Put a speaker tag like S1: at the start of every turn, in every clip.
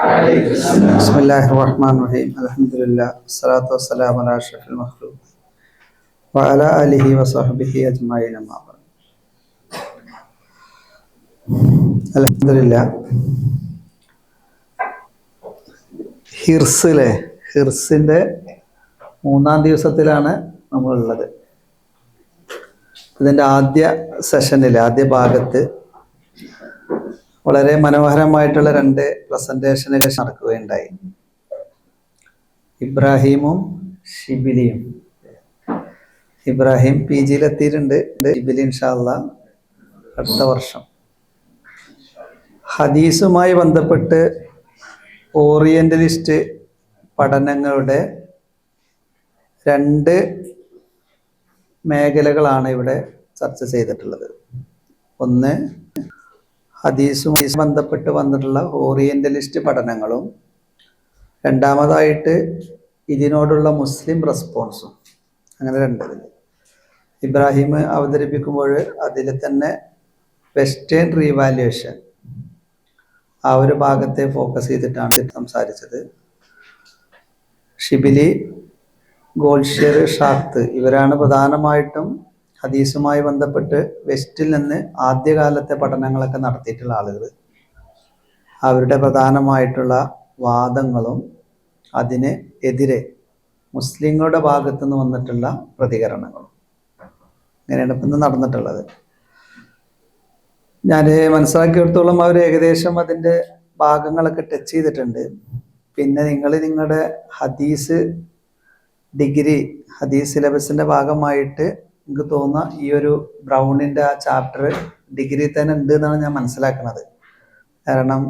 S1: ബിസ്മില്ലാഹിർറഹ്മാനിർറഹീം. അൽഹംദുലില്ലാഹ് വസ്സലാത്തു വസ്സലാമു അലാ അഷ്റഫിൽ മഖ്ലൂഖ് വഅലാ ആലിഹി വസഹ്ബിഹി അജ്മഈൻ. അമ്മാ ബഅദ്. അൽഹംദുലില്ലാഹ്. ഹിർസിന്റെ 3-ാം ദിവസത്തിലാണ് നമ്മളുള്ളത്. ഇതിൻ്റെ ആദ്യ സെഷനിൽ, ആദ്യ ഭാഗത്ത് വളരെ മനോഹരമായിട്ടുള്ള 2 പ്രസന്റേഷനുകൾ നടക്കുകയുണ്ടായി. ഇബ്രാഹിമും ഷിബിലിയും. ഇബ്രാഹിം PG എത്തിയിട്ടുണ്ട്. ഷിബിലി ഇൻഷാ അല്ലാഹ് അടുത്ത വർഷം. ഹദീസുമായി ബന്ധപ്പെട്ട് ഓറിയന്റലിസ്റ്റ് പഠനങ്ങളുടെ 2 മേഖലകളാണ് ഇവിടെ ചർച്ച ചെയ്തിട്ടുള്ളത്. ഒന്ന്, ഹദീസുമായി ബന്ധപ്പെട്ട് വന്നിട്ടുള്ള ഓറിയന്റലിസ്റ്റ് പഠനങ്ങളും, രണ്ടാമതായിട്ട് ഇതിനോടുള്ള മുസ്ലിം റെസ്പോൺസും. അങ്ങനെ 2. ഇബ്രാഹിം അവതരിപ്പിക്കുമ്പോൾ അതിൽ തന്നെ വെസ്റ്റേൺ റീവാലുവേഷൻ ആ ഒരു ഭാഗത്തെ ഫോക്കസ് ചെയ്തിട്ടാണ് സംസാരിച്ചത്. ഷിബിലി, ഗോൾഷ്യർ, ഷാത്ത് ഇവരാണ് പ്രധാനമായിട്ടും ഹദീസുമായി ബന്ധപ്പെട്ട് വെസ്റ്റിൽ നിന്ന് ആദ്യകാലത്തെ പഠനങ്ങളൊക്കെ നടത്തിയിട്ടുള്ള ആളുകൾ. അവരുടെ പ്രധാനമായിട്ടുള്ള വാദങ്ങളും അതിന് എതിരെ മുസ്ലിങ്ങളുടെ ഭാഗത്തുനിന്ന് വന്നിട്ടുള്ള പ്രതികരണങ്ങളും ഇങ്ങനെയാണ് ഇപ്പം ഇന്ന് നടന്നിട്ടുള്ളത്. ഞാൻ മനസ്സിലാക്കിയെടുത്തോളം അവർ ഏകദേശം അതിൻ്റെ ഭാഗങ്ങളൊക്കെ ടച്ച് ചെയ്തിട്ടുണ്ട്. പിന്നെ നിങ്ങളുടെ ഹദീസ് ഡിഗ്രി, ഹദീസ് സിലബസിൻ്റെ ഭാഗമായിട്ട് എനിക്ക് തോന്നുന്ന ഈ ഒരു ബ്രൗണിൻ്റെ ആ ചാപ്റ്റർ ഡിഗ്രി തന്നെ ഉണ്ട് എന്നാണ് ഞാൻ മനസ്സിലാക്കുന്നത്. കാരണം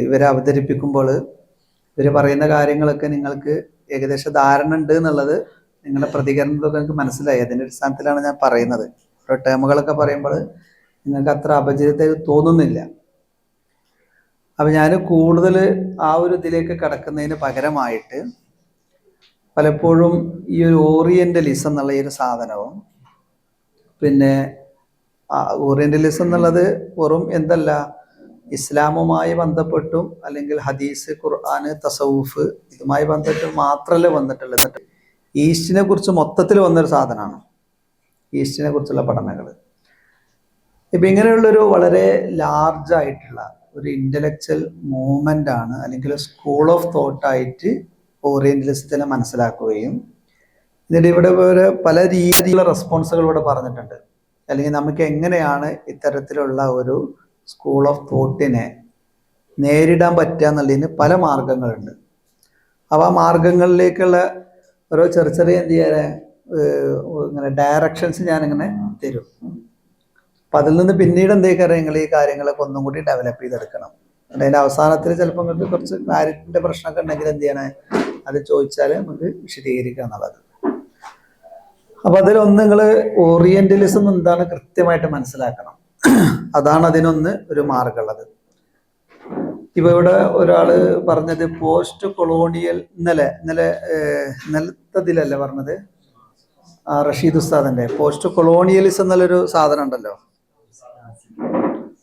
S1: ഇവരെ അവതരിപ്പിക്കുമ്പോൾ ഇവർ പറയുന്ന കാര്യങ്ങളൊക്കെ നിങ്ങൾക്ക് ഏകദേശം ധാരണ ഉണ്ട് എന്നുള്ളത് നിങ്ങളുടെ പ്രതികരണത്തൊക്കെ എനിക്ക് മനസ്സിലായി. അതിൻ്റെ അടിസ്ഥാനത്തിലാണ് ഞാൻ പറയുന്നത്. ഓരോ ടേമുകളൊക്കെ പറയുമ്പോൾ നിങ്ങൾക്ക് അത്ര അപരിചിതമായി തോന്നുന്നില്ല. അപ്പം ഞാൻ കൂടുതൽ ആ ഒരു ഇതിലേക്ക് കടക്കുന്നതിന് പകരമായിട്ട് പലപ്പോഴും ഈ ഒരു ഓറിയന്റലിസം എന്നുള്ള ഈ ഒരു സാധനവും, പിന്നെ ഓറിയന്റലിസം എന്നുള്ളത് വെറും എന്തല്ല, ഇസ്ലാമുമായി ബന്ധപ്പെട്ടും അല്ലെങ്കിൽ ഹദീസ്, ഖുർആന്, തസവുഫ് ഇതുമായി ബന്ധപ്പെട്ട് മാത്രമല്ല വന്നിട്ടുള്ളത്. ഈസ്റ്റിനെ കുറിച്ച് മൊത്തത്തിൽ വന്നൊരു സാധനമാണ് ഈസ്റ്റിനെ കുറിച്ചുള്ള പഠനങ്ങൾ. ഇപ്പം ഇങ്ങനെയുള്ളൊരു വളരെ ലാർജായിട്ടുള്ള ഒരു ഇൻ്റലക്ച്വൽ മൂവ്മെൻ്റ് ആണ്, അല്ലെങ്കിൽ സ്കൂൾ ഓഫ് തോട്ടായിട്ട് ഓറിയന്റലിസത്തിനെ മനസ്സിലാക്കുകയും എന്നിട്ട് ഇവിടെ പല രീതിയിലുള്ള റെസ്പോൺസുകൾ ഇവിടെ പറഞ്ഞിട്ടുണ്ട്. അല്ലെങ്കിൽ നമുക്ക് എങ്ങനെയാണ് ഇത്തരത്തിലുള്ള ഒരു സ്കൂൾ ഓഫ് തോട്ടിനെ നേരിടാൻ പറ്റുക എന്നുള്ളതിന് പല മാർഗങ്ങളുണ്ട്. അപ്പോൾ ആ മാർഗങ്ങളിലേക്കുള്ള ഓരോ ചെറിയ എന്ത് ചെയ്യാൻ ഇങ്ങനെ ഡയറക്ഷൻസ് ഞാനിങ്ങനെ തരും. അപ്പം അതിൽ നിന്ന് പിന്നീട് എന്തേക്കാരം നിങ്ങൾ ഈ കാര്യങ്ങളൊക്കെ ഒന്നും കൂടി ഡെവലപ്പ് ചെയ്തെടുക്കണം. അതിൻ്റെ അവസാനത്തിൽ ചിലപ്പോൾ നിങ്ങൾക്ക് കുറച്ച് ക്ലാരിറ്റിൻ്റെ പ്രശ്നമൊക്കെ ഉണ്ടെങ്കിൽ എന്ത് ചെയ്യണേ, അത് ചോദിച്ചാൽ നമുക്ക് വിശദീകരിക്കുക എന്നുള്ളത്. അപ്പം അതിലൊന്ന്, നിങ്ങൾ ഓറിയന്റലിസം എന്താണ് കൃത്യമായിട്ട് മനസ്സിലാക്കണം. അതാണ് അതിനൊന്ന് ഒരു മാർഗമുള്ളത്. ഇപ്പോൾ ഇവിടെ ഒരാൾ പറഞ്ഞത് പോസ്റ്റ് കൊളോണിയൽ, ഇന്നലത്തതിലല്ലേ പറഞ്ഞത്, റഷീദ് ഉസ്താദിൻ്റെ പോസ്റ്റ് കൊളോണിയലിസം എന്നുള്ളൊരു സാധനം ഉണ്ടല്ലോ.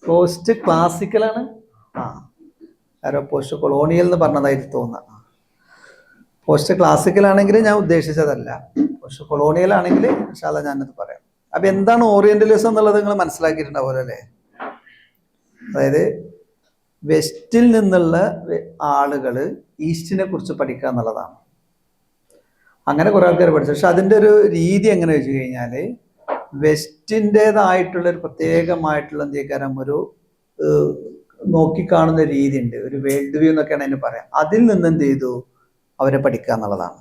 S1: പോസ്റ്റ് ക്ലാസിക്കലാണ്. ആരോ പോസ്റ്റ് കൊളോണിയൽ എന്ന് പറഞ്ഞതായിട്ട് തോന്നുക. പോസ്റ്റ് ക്ലാസിക്കൽ ആണെങ്കിൽ ഞാൻ ഉദ്ദേശിച്ചതല്ല, പോസ്റ്റ് കൊളോണിയൽ ആണെങ്കിൽ ഇൻഷാ അല്ലാഹ് ഞാനത് പറയാം. അപ്പം എന്താണ് ഓറിയന്റലിസം എന്നുള്ളത് നിങ്ങൾ മനസ്സിലാക്കിയിട്ടുണ്ടാവുമല്ലോ അല്ലേ. അതായത് വെസ്റ്റിൽ നിന്നുള്ള ആളുകൾ ഈസ്റ്റിനെ കുറിച്ച് പഠിക്കുക എന്നുള്ളതാണ്. അങ്ങനെ കുറേ ആൾക്കാർ പഠിച്ചു. പക്ഷെ അതിൻ്റെ ഒരു രീതി എങ്ങനെ വെച്ച് കഴിഞ്ഞാൽ, വെസ്റ്റിൻ്റെതായിട്ടുള്ളൊരു പ്രത്യേകമായിട്ടുള്ള എന്തെങ്കിലും ഒരു നോക്കിക്കാണുന്ന രീതി ഉണ്ട്, ഒരു വേൾഡ് വ്യൂ എന്നൊക്കെയാണ് അതിന് പറയാം. അതിൽ നിന്ന് എന്ത് ചെയ്തു അവരെ പഠിക്കുക എന്നുള്ളതാണ്.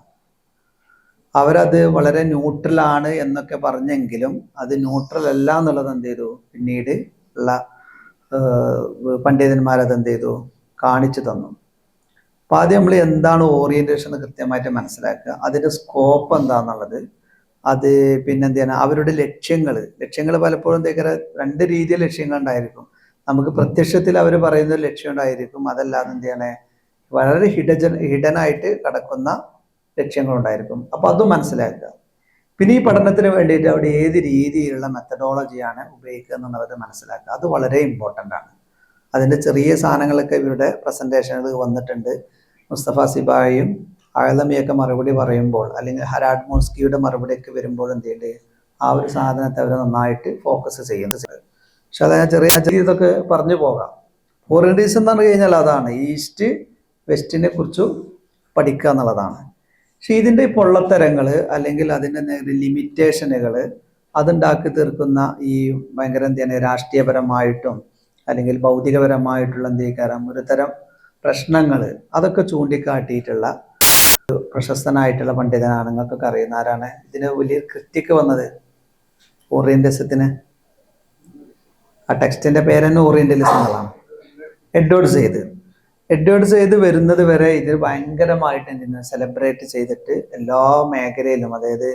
S1: അവരത് വളരെ ന്യൂട്രലാണ് എന്നൊക്കെ പറഞ്ഞെങ്കിലും അത് ന്യൂട്രൽ അല്ല എന്നുള്ളത് എന്ത് ചെയ്തു പിന്നീട് ഉള്ള പണ്ഡിതന്മാരത് എന്ത് ചെയ്തു കാണിച്ചു തന്നു. അപ്പോൾ ആദ്യം നമ്മൾ എന്താണ് ഓറിയന്റേഷൻ എന്ന് കൃത്യമായിട്ട് മനസ്സിലാക്കുക, അതിൻ്റെ സ്കോപ്പ് എന്താണെന്നുള്ളത്. അത് പിന്നെ എന്ത് ചെയ്യണം, അവരുടെ ലക്ഷ്യങ്ങൾ പലപ്പോഴും എന്തൊക്കെ 2 രീതിയിൽ ലക്ഷ്യങ്ങൾ ഉണ്ടായിരിക്കും. നമുക്ക് പ്രത്യക്ഷത്തിൽ അവർ പറയുന്ന ലക്ഷ്യം ഉണ്ടായിരിക്കും, അതല്ലാതെ എന്ത് ചെയ്യണേ വളരെ ഹിഡനായിട്ട് കിടക്കുന്ന ലക്ഷ്യങ്ങളുണ്ടായിരിക്കും. അപ്പോൾ അതും മനസ്സിലാക്കുക. പിന്നെ ഈ പഠനത്തിന് വേണ്ടിയിട്ട് അവിടെ ഏത് രീതിയിലുള്ള മെത്തഡോളജിയാണ് ഉപയോഗിക്കുക എന്നുള്ളത് മനസ്സിലാക്കുക. അത് വളരെ ഇമ്പോർട്ടൻ്റ് ആണ്. അതിൻ്റെ ചെറിയ സാധനങ്ങളൊക്കെ ഇവരുടെ പ്രസൻറ്റേഷനുകൾ വന്നിട്ടുണ്ട്. മുസ്തഫ സിബായും ആഴലമിയൊക്കെ മറുപടി പറയുമ്പോൾ, അല്ലെങ്കിൽ ഹരാഡ് മോസ്കിയുടെ മറുപടിയൊക്കെ വരുമ്പോൾ എന്ത് ചെയ്യുന്നുണ്ട്, ആ ഒരു സാധനത്തെ അവർ നന്നായിട്ട് ഫോക്കസ് ചെയ്യുന്നത്. പക്ഷെ അത് ഞാൻ ചെറിയ ഇതൊക്കെ പറഞ്ഞു പോകാം. ഓറിയന്റലിസം എന്ന് പറഞ്ഞു കഴിഞ്ഞാൽ അതാണ് ഈസ്റ്റ് വെസ്റ്റിനെ കുറിച്ച് പഠിക്കുക എന്നുള്ളതാണ്. പക്ഷെ ഇതിൻ്റെ പൊള്ളത്തരങ്ങൾ അല്ലെങ്കിൽ അതിൻ്റെ ലിമിറ്റേഷനുകൾ അതുണ്ടാക്കി തീർക്കുന്ന ഈ ഭയങ്കര എന്താണ് രാഷ്ട്രീയപരമായിട്ടും അല്ലെങ്കിൽ ഭൗതികപരമായിട്ടുള്ള എന്തേക്കാരം ഒരു തരം പ്രശ്നങ്ങൾ അതൊക്കെ ചൂണ്ടിക്കാട്ടിയിട്ടുള്ള പ്രശസ്തനായിട്ടുള്ള പണ്ഡിതനാണ്. നിങ്ങൾക്കൊക്കെ അറിയുന്ന ആരാണ് ഇതിന് വലിയ ക്രിറ്റിക്ക് വന്നത്? ഓറിയന്റലിസത്തിന്. ആ ടെക്സ്റ്റിന്റെ പേര് തന്നെ ഓറിയന്റലിസം എന്നുള്ളതാണ്. എഡ്വേർഡ് സെയ്ദ് വരുന്നത് വരെ ഇത് ഭയങ്കരമായിട്ട് എന്തിനാ സെലിബ്രേറ്റ് ചെയ്തിട്ട് എല്ലാ മേഖലയിലും, അതായത്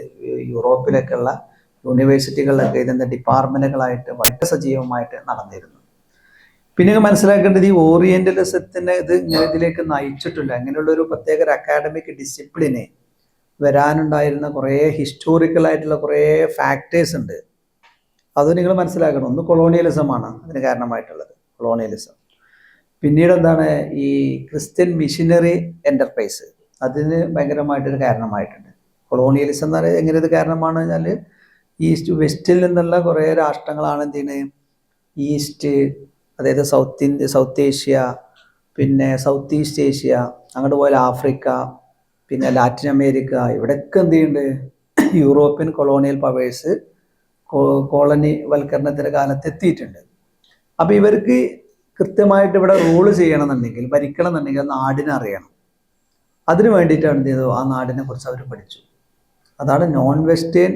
S1: യൂറോപ്പിലൊക്കെ ഉള്ള യൂണിവേഴ്സിറ്റികളിലൊക്കെ ഇതിൻ്റെ ഡിപ്പാർട്ട്മെന്റുകളായിട്ട് വളരെ സജീവമായിട്ട് നടന്നിരുന്നു. പിന്നെ മനസ്സിലാക്കേണ്ടത് ഈ ഓറിയന്റലിസത്തിന് ഇതിലേക്ക് നയിച്ചിട്ടില്ല. അങ്ങനെയുള്ള ഒരു പ്രത്യേക ഒരു അക്കാഡമിക് ഡിസിപ്ലിന് വരാനുണ്ടായിരുന്ന കുറേ ഹിസ്റ്റോറിക്കലായിട്ടുള്ള കുറേ ഫാക്ടേഴ്സ് ഉണ്ട്. അത് നിങ്ങൾ മനസ്സിലാക്കണം. ഒന്ന് കൊളോണിയലിസമാണ് അതിന് കാരണമായിട്ടുള്ളത്, കൊളോണിയലിസം. പിന്നീട് എന്താണ് ഈ ക്രിസ്ത്യൻ മിഷനറി എൻ്റർപ്രൈസ്, അതിന് ഭയങ്കരമായിട്ടൊരു കാരണമായിട്ടുണ്ട്. കൊളോണിയലിസം എന്ന് പറയുന്നത് എങ്ങനെ ഇത് കാരണമാണ് പറഞ്ഞാൽ ഈസ്റ്റ് വെസ്റ്റിൽ നിന്നുള്ള കുറേ രാഷ്ട്രങ്ങളാണ് എന്തിന് ഈസ്റ്റ്, അതായത് സൗത്ത് ഏഷ്യ, പിന്നെ സൗത്ത് ഈസ്റ്റ് ഏഷ്യ, അങ്ങോട്ട് പോയാൽ ആഫ്രിക്ക, പിന്നെ ലാറ്റിൻ അമേരിക്ക, ഇവിടെയൊക്കെ എന്ത് ചെയ്യുന്നുണ്ട് യൂറോപ്യൻ കൊളോണിയൽ പവേഴ്സ് കോളനി വൽക്കരണത്തിൻ്റെ കാലത്ത് എത്തിയിട്ടുണ്ട്. അപ്പോൾ ഇവർക്ക് കൃത്യമായിട്ട് ഇവിടെ റൂള് ചെയ്യണമെന്നുണ്ടെങ്കിൽ, ഭരിക്കണം എന്നുണ്ടെങ്കിൽ നാടിനെ അറിയണം. അതിന് വേണ്ടിയിട്ടാണ് എന്ത് ചെയ്തത്, ആ നാടിനെ കുറിച്ച് അവർ പഠിച്ചു. അതാണ് നോൺ വെസ്റ്റേൺ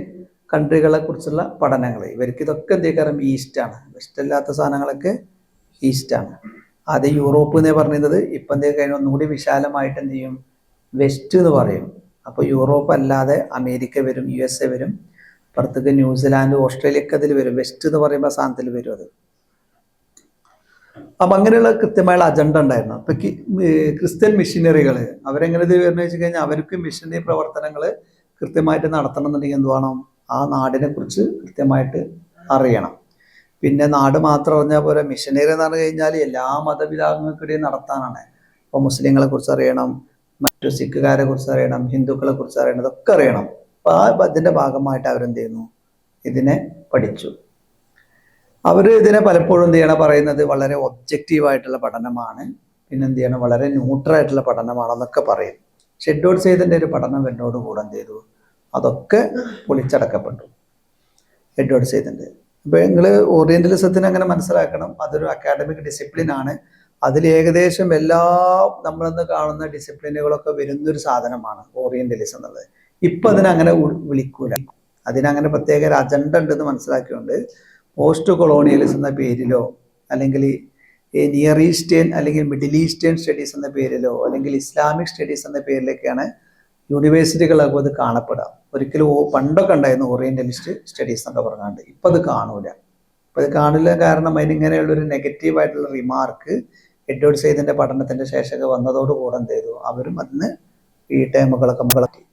S1: കൺട്രികളെ കുറിച്ചുള്ള പഠനങ്ങൾ. ഇവർക്ക് ഇതൊക്കെ എന്തൊക്കെയാലും ഈസ്റ്റാണ്, വെസ്റ്റ് അല്ലാത്ത സാധനങ്ങളൊക്കെ ഈസ്റ്റാണ്. ആദ്യം യൂറോപ്പ് എന്നേ പറഞ്ഞിരുന്നത്, ഇപ്പം എന്തൊക്കെ കഴിഞ്ഞാൽ ഒന്നുകൂടി വിശാലമായിട്ട് എന്ത് ചെയ്യും, വെസ്റ്റ് എന്ന് പറയും. അപ്പോൾ യൂറോപ്പ് അല്ലാതെ അമേരിക്ക വരും, USA വരും, പുറത്തേക്ക് ന്യൂസിലാൻഡ്, ഓസ്ട്രേലിയയൊക്കെ അതിൽ വരും. വെസ്റ്റ് എന്ന് പറയുമ്പോൾ സ്ഥാനത്തിൽ വരും അത്. അപ്പം അങ്ങനെയുള്ള കൃത്യമായുള്ള അജണ്ട ഉണ്ടായിരുന്നു. അപ്പം ക്രിസ്ത്യൻ മിഷനറികൾ അവരെങ്ങനെ ഇത് വരുന്നത് വെച്ച് കഴിഞ്ഞാൽ അവർക്ക് മിഷനറി പ്രവർത്തനങ്ങൾ കൃത്യമായിട്ട് നടത്തണം എന്നുണ്ടെങ്കിൽ എന്ത് വേണം, ആ നാടിനെ കുറിച്ച് കൃത്യമായിട്ട് അറിയണം. പിന്നെ നാട് മാത്രം അറിഞ്ഞാൽ പോലെ, മിഷനറി എന്ന് പറഞ്ഞു കഴിഞ്ഞാൽ എല്ലാ മതവിഭാഗങ്ങൾക്കിടയിൽ നടത്താനാണ്. അപ്പോൾ മുസ്ലിങ്ങളെ കുറിച്ച് അറിയണം, മറ്റു സിഖുകാരെ കുറിച്ച് അറിയണം, ഹിന്ദുക്കളെ കുറിച്ച് അറിയണം, ഇതൊക്കെ അറിയണം. അപ്പോൾ ആ ഇതിൻ്റെ ഭാഗമായിട്ട് അവരെന്ത് ചെയ്യുന്നു, ഇതിനെ പഠിച്ചു. അവർ ഇതിനെ പലപ്പോഴും എന്ത് ചെയ്യണം പറയുന്നത് വളരെ ഒബ്ജക്റ്റീവായിട്ടുള്ള പഠനമാണ്, പിന്നെ എന്ത് ചെയ്യണം വളരെ ന്യൂട്രലായിട്ടുള്ള പഠനമാണെന്നൊക്കെ പറയും. എഡ്വേർഡ് സെയ്ദിൻ്റെ ഒരു പഠനം എന്നോട് കൂടെ എന്ത് ചെയ്തു, അതൊക്കെ പൊളിച്ചടക്കപ്പെട്ടു എഡ്വേർഡ് സെയ്ദിൻ്റെ. അപ്പോൾ നിങ്ങൾ ഓറിയന്റലിസത്തിന് അങ്ങനെ മനസ്സിലാക്കണം, അതൊരു അക്കാഡമിക് ഡിസിപ്ലിനാണ്. അതിൽ ഏകദേശം എല്ലാ നമ്മളിന്ന് കാണുന്ന ഡിസിപ്ലിനുകളൊക്കെ വരുന്നൊരു സാധനമാണ് ഓറിയന്റലിസം എന്നുള്ളത്. ഇപ്പം അതിനങ്ങനെ വിളിക്കൂല, അതിനങ്ങനെ പ്രത്യേക ഒരു അജണ്ട ഉണ്ടെന്ന് മനസ്സിലാക്കിക്കൊണ്ട് പോസ്റ്റ് കൊളോണിയലിസം എന്ന പേരിലോ, അല്ലെങ്കിൽ നിയർ ഈസ്റ്റേൺ അല്ലെങ്കിൽ മിഡിൽ ഈസ്റ്റേൺ സ്റ്റഡീസ് എന്ന പേരിലോ, അല്ലെങ്കിൽ ഇസ്ലാമിക് സ്റ്റഡീസ് എന്ന പേരിലൊക്കെയാണ് യൂണിവേഴ്സിറ്റികളൊക്കെ അത് കാണപ്പെടുക. ഒരിക്കലും പണ്ടൊക്കെ ഉണ്ടായിരുന്നു ഓറിയന്റലിസ്റ്റ് സ്റ്റഡീസ് എന്നൊക്കെ പറഞ്ഞാണ്ട്, ഇപ്പം അത് കാണൂല. ഇപ്പം അത് കാണില്ല, കാരണം അതിനിങ്ങനെയുള്ളൊരു നെഗറ്റീവായിട്ടുള്ള റിമാർക്ക് എഡ്വേർഡ് സെയ്ദിൻ്റെ പഠനത്തിൻ്റെ ശേഷമൊക്കെ വന്നതോടുകൂടെ എന്ത് ചെയ്തു, അവരും അതിന് ഈ ടേമുകളൊക്കെ മുകളത്തി.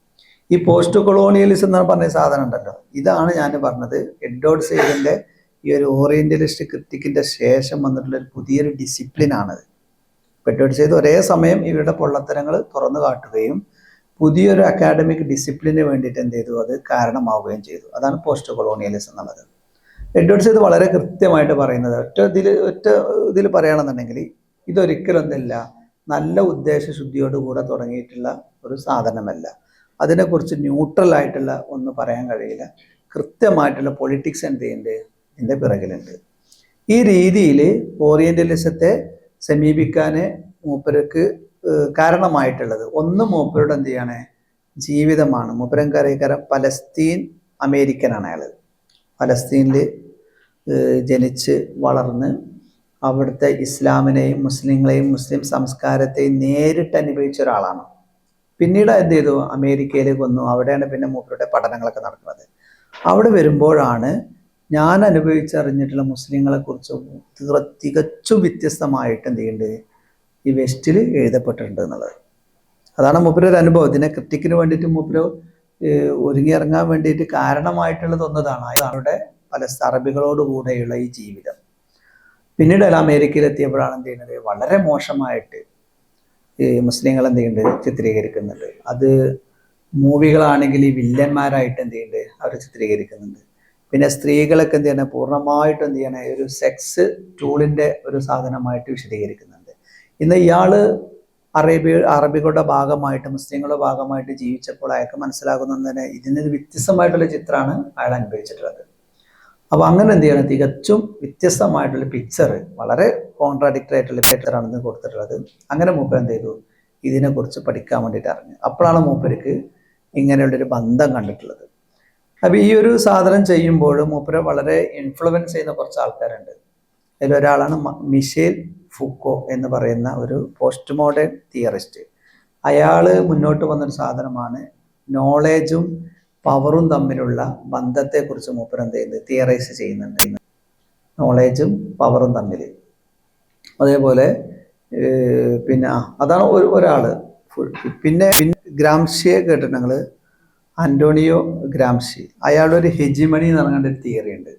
S1: ഈ പോസ്റ്റ് കൊളോണിയലിസം എന്ന് പറഞ്ഞ സാധനം ഉണ്ടല്ലോ, ഇതാണ് ഞാൻ പറഞ്ഞത് എഡ്വേർഡ് സെയ്ദിൻ്റെ ഈ ഒരു ഓറിയന്റലിസ്റ്റ് ക്രിറ്റിക്കിൻ്റെ ശേഷം വന്നിട്ടുള്ളൊരു പുതിയൊരു ഡിസിപ്ലിനാണത്. എഡ്വേർഡ് സെയ്ദ് ഒരേ സമയം ഇവരുടെ പൊള്ളത്തരങ്ങൾ തുറന്നു കാട്ടുകയും പുതിയൊരു അക്കാഡമിക് ഡിസിപ്ലിന് വേണ്ടിയിട്ട് എന്ത് ചെയ്തു, അത് കാരണമാവുകയും ചെയ്തു. അതാണ് പോസ്റ്റ് കൊളോണിയലിസം എന്നുള്ളത്. എഡ്വേർഡ് സെയ്ദ് വളരെ കൃത്യമായിട്ട് പറയുന്നത്, ഒറ്റ ഇതിൽ പറയുകയാണെന്നുണ്ടെങ്കിൽ ഇതൊരിക്കലും ഒന്നില്ല നല്ല ഉദ്ദേശശുദ്ധിയോടുകൂടെ തുടങ്ങിയിട്ടുള്ള ഒരു സാധനമല്ല. അതിനെക്കുറിച്ച് ന്യൂട്രൽ ആയിട്ടുള്ള ഒന്നും പറയാൻ കഴിയില്ല. കൃത്യമായിട്ടുള്ള പൊളിറ്റിക്സ് എന്ത് ചെയ്യുന്നുണ്ട്, ഇതിൻ്റെ പിറകിലുണ്ട്. ഈ രീതിയിൽ ഓറിയന്റലിസത്തെ സമീപിക്കാൻ മൂപ്പർക്ക് കാരണമായിട്ടുള്ളത് ഒന്ന്, മൂപ്പരുടെ എന്ത് ചെയ്യാണ് ജീവിതമാണ്. മൂപ്പരൻ കരയിക്കര പലസ്തീൻ അമേരിക്കനാണ്. അയാൾ പലസ്തീനിൽ ജനിച്ച് വളർന്ന് അവിടുത്തെ ഇസ്ലാമിനെയും മുസ്ലിങ്ങളെയും മുസ്ലിം സംസ്കാരത്തെയും നേരിട്ട് അനുഭവിച്ച ഒരാളാണ്. പിന്നീട് എന്ത് ചെയ്തു, അമേരിക്കയിലേക്ക് വന്നു. അവിടെയാണ് പിന്നെ മൂപ്പരുടെ പഠനങ്ങളൊക്കെ നടക്കുന്നത്. അവിടെ വരുമ്പോഴാണ് ഞാൻ അനുഭവിച്ചറിഞ്ഞിട്ടുള്ള മുസ്ലിങ്ങളെ കുറിച്ച് തികച്ചും വ്യത്യസ്തമായിട്ട് എന്ത് ചെയ്യുന്നുണ്ട് ഈ വെസ്റ്റിൽ എഴുതപ്പെട്ടിട്ടുണ്ട് എന്നുള്ളത്. അതാണ് മൂപ്പര് ഒരു അനുഭവം. ഇതിനെ ക്രിറ്റിക്കിന് വേണ്ടിയിട്ട് മൂപ്പര് ഒരുങ്ങിയിറങ്ങാൻ വേണ്ടിയിട്ട് കാരണമായിട്ടുള്ളത് ഒന്നതാണ് അവരുടെ പല അറബികളോടുകൂടെയുള്ള ഈ ജീവിതം. പിന്നീട് അയാൾ അമേരിക്കയിൽ എത്തിയപ്പോഴാണ് എന്ത് ചെയ്യുന്നത്, വളരെ മോശമായിട്ട് ഈ മുസ്ലിങ്ങൾ എന്ത് ചെയ്യുന്നുണ്ട്, ചിത്രീകരിക്കുന്നുണ്ട്. അത് മൂവികളാണെങ്കിൽ ഈ വില്ലന്മാരായിട്ട് എന്ത് ചെയ്യുന്നുണ്ട്, അവർ ചിത്രീകരിക്കുന്നുണ്ട്. പിന്നെ സ്ത്രീകളൊക്കെ എന്ത് ചെയ്യണം, പൂർണ്ണമായിട്ടും എന്ത് ചെയ്യണേ, ഒരു സെക്സ് ടൂളിന്റെ ഒരു സാധനമായിട്ട് വിശദീകരിക്കുന്നുണ്ട്. ഇന്ന് ഇയാള് അറബികളുടെ ഭാഗമായിട്ട്, മുസ്ലിങ്ങളുടെ ഭാഗമായിട്ട് ജീവിച്ചപ്പോൾ അയാൾക്ക് മനസ്സിലാകുന്നതിന് ഇതിനൊരു വ്യത്യസ്തമായിട്ടുള്ള ചിത്രമാണ് അയാൾ അനുഭവിച്ചിട്ടുള്ളത്. അപ്പൊ അങ്ങനെ എന്ത് ചെയ്യണം, തികച്ചും വ്യത്യസ്തമായിട്ടുള്ള പിക്ചർ, വളരെ കോൺട്രാഡിക്ടറി ആയിട്ടുള്ള പിക്ചറാണ് ഇന്ന് കൊടുത്തിട്ടുള്ളത്. അങ്ങനെ മൂപ്പർ എന്ത് ചെയ്തു, ഇതിനെക്കുറിച്ച് പഠിക്കാൻ വേണ്ടിയിട്ട് അറിഞ്ഞു. അപ്പോഴാണ് മൂപ്പർക്ക് ഇങ്ങനെയുള്ളൊരു ബന്ധം കണ്ടിട്ടുള്ളത്. അപ്പൊ ഈ ഒരു സാധനം ചെയ്യുമ്പോൾ മൂപ്പരെ വളരെ ഇൻഫ്ലുവൻസ് ചെയ്യുന്ന കുറച്ച് ആൾക്കാരുണ്ട്. അതിലൊരാളാണ് മിഷേൽ ഫുക്കോ എന്ന് പറയുന്ന ഒരു പോസ്റ്റ് മോഡേൺ തിയറിസ്റ്റ്. അയാള് മുന്നോട്ട് വന്നൊരു സാധനമാണ് നോളേജും പവറും തമ്മിലുള്ള ബന്ധത്തെക്കുറിച്ച് മൂപ്പർ എന്ത് ചെയ്യുന്നത്, തിയറൈസ് ചെയ്യുന്നുണ്ട്. നോളേജും പവറും തമ്മിൽ. അതേപോലെ പിന്നെ അതാണ് ഒരാള്. പിന്നെ ഗ്രാംഷിയെ കേട്ടിട്ട് ഞങ്ങള്, അന്റോണിയോ ഗ്രാംഷി, അയാളുടെ ഒരു ഹെജിമണി എന്ന് പറഞ്ഞ ഒരു തിയറി ഉണ്ട്.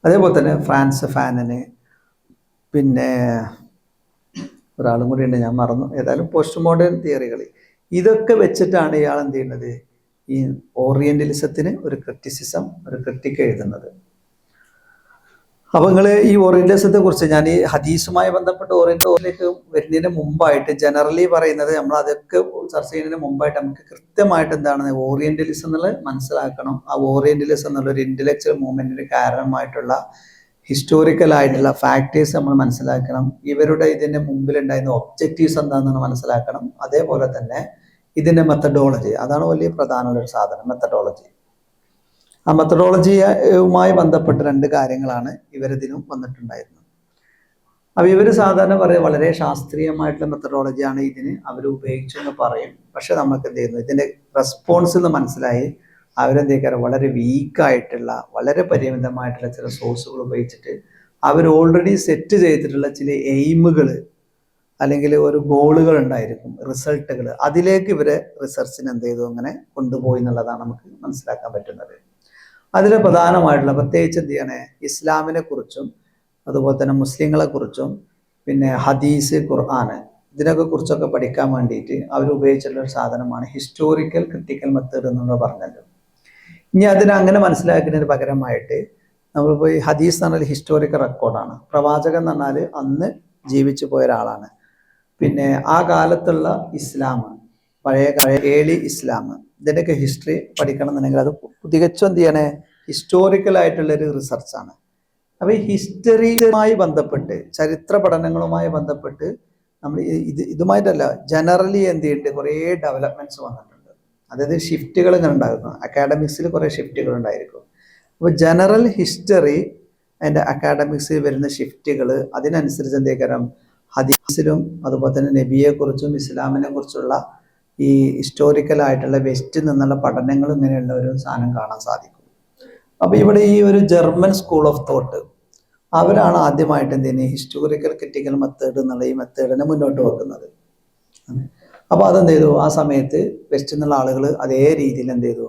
S1: അതേപോലെ തന്നെ ഫ്രാൻസ് ഫാനന്, പിന്നെ ഒരാളും കൂടി ഉണ്ട്, ഞാൻ മറന്നു. ഏതായാലും പോസ്റ്റ് മോഡേൺ തിയറികൾ, ഇതൊക്കെ വെച്ചിട്ടാണ് ഇയാൾ എന്ത് ചെയ്യുന്നത്, ഈ ഓറിയന്റലിസത്തിന് ഒരു ക്രിറ്റിസിസം, ഒരു ക്രിട്ടിക്ക് എഴുതുന്നത്. അപ്പൊ നിങ്ങൾ ഈ ഓറിയന്റലിസത്തെ കുറിച്ച്, ഞാൻ ഈ ഹദീസുമായി ബന്ധപ്പെട്ട് ഓറിയന്റലിലേക്ക് വരുന്നതിന് മുമ്പായിട്ട് ജനറലി പറയുന്നത്, നമ്മൾ അതൊക്കെ ചർച്ച ചെയ്യുന്നതിന് മുമ്പായിട്ട് നമുക്ക് കൃത്യമായിട്ട് എന്താണ് ഓറിയന്റലിസം എന്നുള്ളത് മനസ്സിലാക്കണം. ആ ഓറിയന്റലിസം എന്നുള്ള ഒരു ഇന്റലക്ച്വൽ മൂവ്മെന്റിന് കാരണമായിട്ടുള്ള ഹിസ്റ്റോറിക്കൽ ആയിട്ടുള്ള ഫാക്ടേഴ്സ് നമ്മൾ മനസ്സിലാക്കണം. ഇവരുടെ ഇതിന്റെ മുമ്പിലുണ്ടായിരുന്ന ഒബ്ജക്റ്റീവ്സ് എന്താണെന്ന് മനസ്സിലാക്കണം. അതേപോലെ തന്നെ ഇതിന്റെ മെത്തഡോളജി, അതാണ് വലിയ പ്രധാനമുള്ള ഒരു സാധനം, മെത്തഡോളജി. ആ മെത്തഡോളജിയുമായി ബന്ധപ്പെട്ട രണ്ട് കാര്യങ്ങളാണ് ഇവരിതിനും വന്നിട്ടുണ്ടായിരുന്നത്. അപ്പൊ ഇവർ സാധാരണ പറയും വളരെ ശാസ്ത്രീയമായിട്ടുള്ള മെത്തഡോളജിയാണ് ഇതിന് അവർ ഉപയോഗിച്ചെന്ന് പറയും. പക്ഷെ നമുക്ക് എന്ത് ചെയ്യുന്നു, ഇതിന്റെ റെസ്പോൺസ് എന്ന് മനസ്സിലായി അവരെന്തൊക്കെയാണ്, വളരെ വീക്കായിട്ടുള്ള, വളരെ പരിമിതമായിട്ടുള്ള ചില സോഴ്സുകൾ ഉപയോഗിച്ചിട്ട് അവർ ഓൾറെഡി സെറ്റ് ചെയ്തിട്ടുള്ള ചില എയിമുകൾ അല്ലെങ്കിൽ ഒരു ഗോളുകൾ ഉണ്ടായിരിക്കും, റിസൾട്ടുകൾ, അതിലേക്ക് ഇവരെ റിസർച്ചിന് എന്ത് ചെയ്തു, അങ്ങനെ കൊണ്ടുപോയി എന്നുള്ളതാണ് നമുക്ക് മനസ്സിലാക്കാൻ പറ്റുന്നത്. അതിൽ പ്രധാനമായിട്ടുള്ള പ്രത്യേകിച്ച് എന്ത് ചെയ്യണേ, ഇസ്ലാമിനെ കുറിച്ചും അതുപോലെ തന്നെ മുസ്ലിങ്ങളെ കുറിച്ചും പിന്നെ ഹദീസ്, ഖുർആന്, ഇതിനൊക്കെ കുറിച്ചൊക്കെ പഠിക്കാൻ വേണ്ടിയിട്ട് അവർ ഉപയോഗിച്ചിട്ടുള്ള ഒരു സാധനമാണ് ഹിസ്റ്റോറിക്കൽ ക്രിട്ടിക്കൽ മെത്തേഡ് എന്നുള്ള പറഞ്ഞല്ലോ. ഇനി അതിനെ അങ്ങനെ മനസ്സിലാക്കുന്നതിന് പകരമായിട്ട് നമ്മളിപ്പോൾ ഈ ഹദീസ് എന്ന് പറഞ്ഞാൽ ഹിസ്റ്റോറിക്കൽ റെക്കോർഡാണ്. പ്രവാചകൻ എന്ന് പറഞ്ഞാൽ അന്ന് ജീവിച്ചു പോയ ഒരാളാണ്. പിന്നെ ആ കാലത്തുള്ള ഇസ്ലാം, പഴയ ഏളി ഇസ്ലാം, ഇതിൻ്റെയൊക്കെ ഹിസ്റ്ററി പഠിക്കണം എന്നുണ്ടെങ്കിൽ അത് തികച്ചും എന്ത് ചെയ്യണേ, ഹിസ്റ്റോറിക്കൽ ആയിട്ടുള്ളൊരു റിസർച്ചാണ്. അപ്പോൾ ഈ ഹിസ്റ്ററിയുമായി ബന്ധപ്പെട്ട്, ചരിത്ര പഠനങ്ങളുമായി ബന്ധപ്പെട്ട് നമ്മൾ ഇതുമായിട്ടല്ല, ജനറലി എന്ത് ചെയ്യുന്നുണ്ട്, കുറേ ഡെവലപ്മെന്റ്സ് വന്നിട്ടുണ്ട്. അതായത് ഷിഫ്റ്റുകൾ ഇങ്ങനെ ഉണ്ടായിരുന്നു, അക്കാഡമിക്സിൽ കുറേ ഷിഫ്റ്റുകൾ ഉണ്ടായിരിക്കും. അപ്പോൾ ജനറൽ ഹിസ്റ്ററി അതിൻ്റെ അക്കാഡമിക്സിൽ വരുന്ന ഷിഫ്റ്റുകൾ അതിനനുസരിച്ച് എന്തേക്കാരം ഹദീസിലും അതുപോലെ തന്നെ നബിയെക്കുറിച്ചും ഇസ്ലാമിനെ കുറിച്ചുള്ള ഈ ഹിസ്റ്റോറിക്കലായിട്ടുള്ള വെസ്റ്റിൽ നിന്നുള്ള പഠനങ്ങൾ ഇങ്ങനെയുള്ള ഒരു സാധനം കാണാൻ സാധിക്കും. അപ്പോൾ ഇവിടെ ഈ ഒരു ജർമ്മൻ സ്കൂൾ ഓഫ് തോട്ട് അവരാണ് ആദ്യമായിട്ട് എന്ത് ചെയ്യുന്നത്, ഹിസ്റ്റോറിക്കൽ ക്രിട്ടിക്കൽ മെത്തേഡ് എന്നുള്ള ഈ മെത്തേഡിനെ മുന്നോട്ട് വെക്കുന്നത്. അപ്പോൾ അതെന്ത് ചെയ്തു, ആ സമയത്ത് വെസ്റ്റിൽ നിന്നുള്ള ആളുകൾ അതേ രീതിയിൽ എന്ത് ചെയ്തു,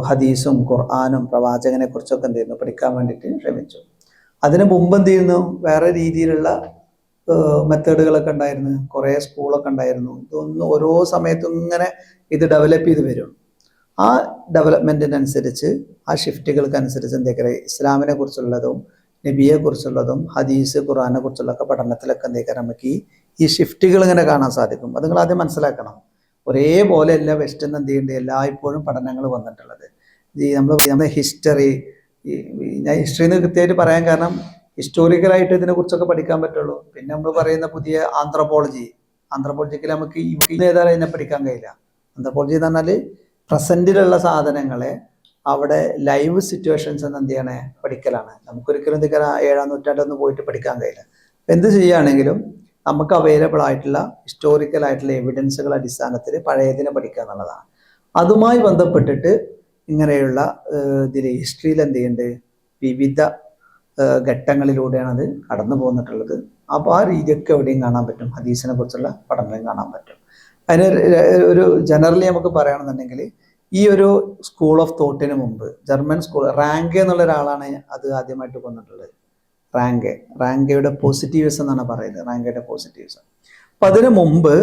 S1: ഹദീസും ഖുർആനും പ്രവാചകനെ കുറിച്ചൊക്കെ എന്ത് ചെയ്യുന്നു, പഠിക്കാൻ വേണ്ടിയിട്ട് ശ്രമിച്ചു. അതിന് മുമ്പ് എന്ത് ചെയ്യുന്നു, വേറെ രീതിയിലുള്ള മെത്തേഡുകളൊക്കെ ഉണ്ടായിരുന്നു, കുറേ സ്കൂളൊക്കെ ഉണ്ടായിരുന്നു. ഇതൊന്നും ഓരോ സമയത്തും ഇങ്ങനെ ഇത് ഡെവലപ്പ് ചെയ്ത് വരും. ആ ഡെവലപ്മെൻറ്റിനനുസരിച്ച്, ആ ഷിഫ്റ്റുകൾക്കനുസരിച്ച് എന്തൊക്കെ ഇസ്ലാമിനെ കുറിച്ചുള്ളതും നബിയെ കുറിച്ചുള്ളതും ഹദീസ് ഖുർആനെ കുറിച്ചുള്ളൊക്കെ പഠനത്തിലൊക്കെ എന്തൊക്കെ നമുക്ക് ഈ ഷിഫ്റ്റുകൾ ഇങ്ങനെ കാണാൻ സാധിക്കും. അത് നിങ്ങൾ ആദ്യം മനസ്സിലാക്കണം. ഒരേപോലെ അല്ല വെസ്റ്റേൺ എന്ത് ചെയ്യേണ്ടത് എല്ലായ്പ്പോഴും പഠനങ്ങൾ വന്നിട്ടുള്ളത്. ഈ നമ്മൾ ഹിസ്റ്ററി, ഞാൻ ഹിസ്റ്ററിന്ന് കൃത്യമായിട്ട് പറയാൻ കാരണം ഹിസ്റ്റോറിക്കലായിട്ട് ഇതിനെക്കുറിച്ചൊക്കെ പഠിക്കാൻ പറ്റുള്ളൂ. പിന്നെ നമ്മൾ പറയുന്ന പുതിയ ആന്ത്രപ്പോളജിക്കൽ നമുക്ക് ഏതായാലും ഇതിനെ പഠിക്കാൻ കഴിയില്ല. ആന്ത്രപ്പോളജി എന്ന് പറഞ്ഞാൽ പ്രസന്റിലുള്ള സാധനങ്ങളെ അവിടെ ലൈവ് സിറ്റുവേഷൻസ് എന്ന് എന്ത് ചെയ്യണേ, പഠിക്കലാണ്. നമുക്കൊരിക്കലും എന്തൊക്കെ 7-ാം നൂറ്റാണ്ടൊന്നും പോയിട്ട് പഠിക്കാൻ കഴിയില്ല. എന്ത് ചെയ്യുകയാണെങ്കിലും നമുക്ക് അവൈലബിൾ ആയിട്ടുള്ള ഹിസ്റ്റോറിക്കൽ ആയിട്ടുള്ള എവിഡൻസുകൾ അടിസ്ഥാനത്തിൽ പഴയതിനെ പഠിക്കുക എന്നുള്ളതാണ്. അതുമായി ബന്ധപ്പെട്ടിട്ട് ഇങ്ങനെയുള്ള ഇതിൽ ഹിസ്റ്ററിയിൽ എന്ത് ചെയ്യുന്നുണ്ട്, വിവിധ ഘട്ടങ്ങളിലൂടെയാണ് അത് കടന്നു പോന്നിട്ടുള്ളത്. അപ്പോൾ ആ രീതിയൊക്കെ എവിടെയും കാണാൻ പറ്റും, ഹദീസിനെ കുറിച്ചുള്ള പഠനങ്ങളും കാണാൻ പറ്റും. അതിന് ഒരു ജനറലി നമുക്ക് പറയുകയാണെന്നുണ്ടെങ്കിൽ ഈ ഒരു സ്കൂൾ ഓഫ് തോട്ടിന് മുമ്പ് ജർമ്മൻ സ്കൂൾ റാങ്ക് എന്നുള്ള ഒരാളാണ് അത് ആദ്യമായിട്ട് കൊന്നിട്ടുള്ളത്. റാങ്കയുടെ പോസിറ്റീവ്സ് എന്നാണ് പറയുന്നത്, റാങ്കയുടെ പോസിറ്റീവ്സ്. അപ്പൊ അതിനു മുമ്പ്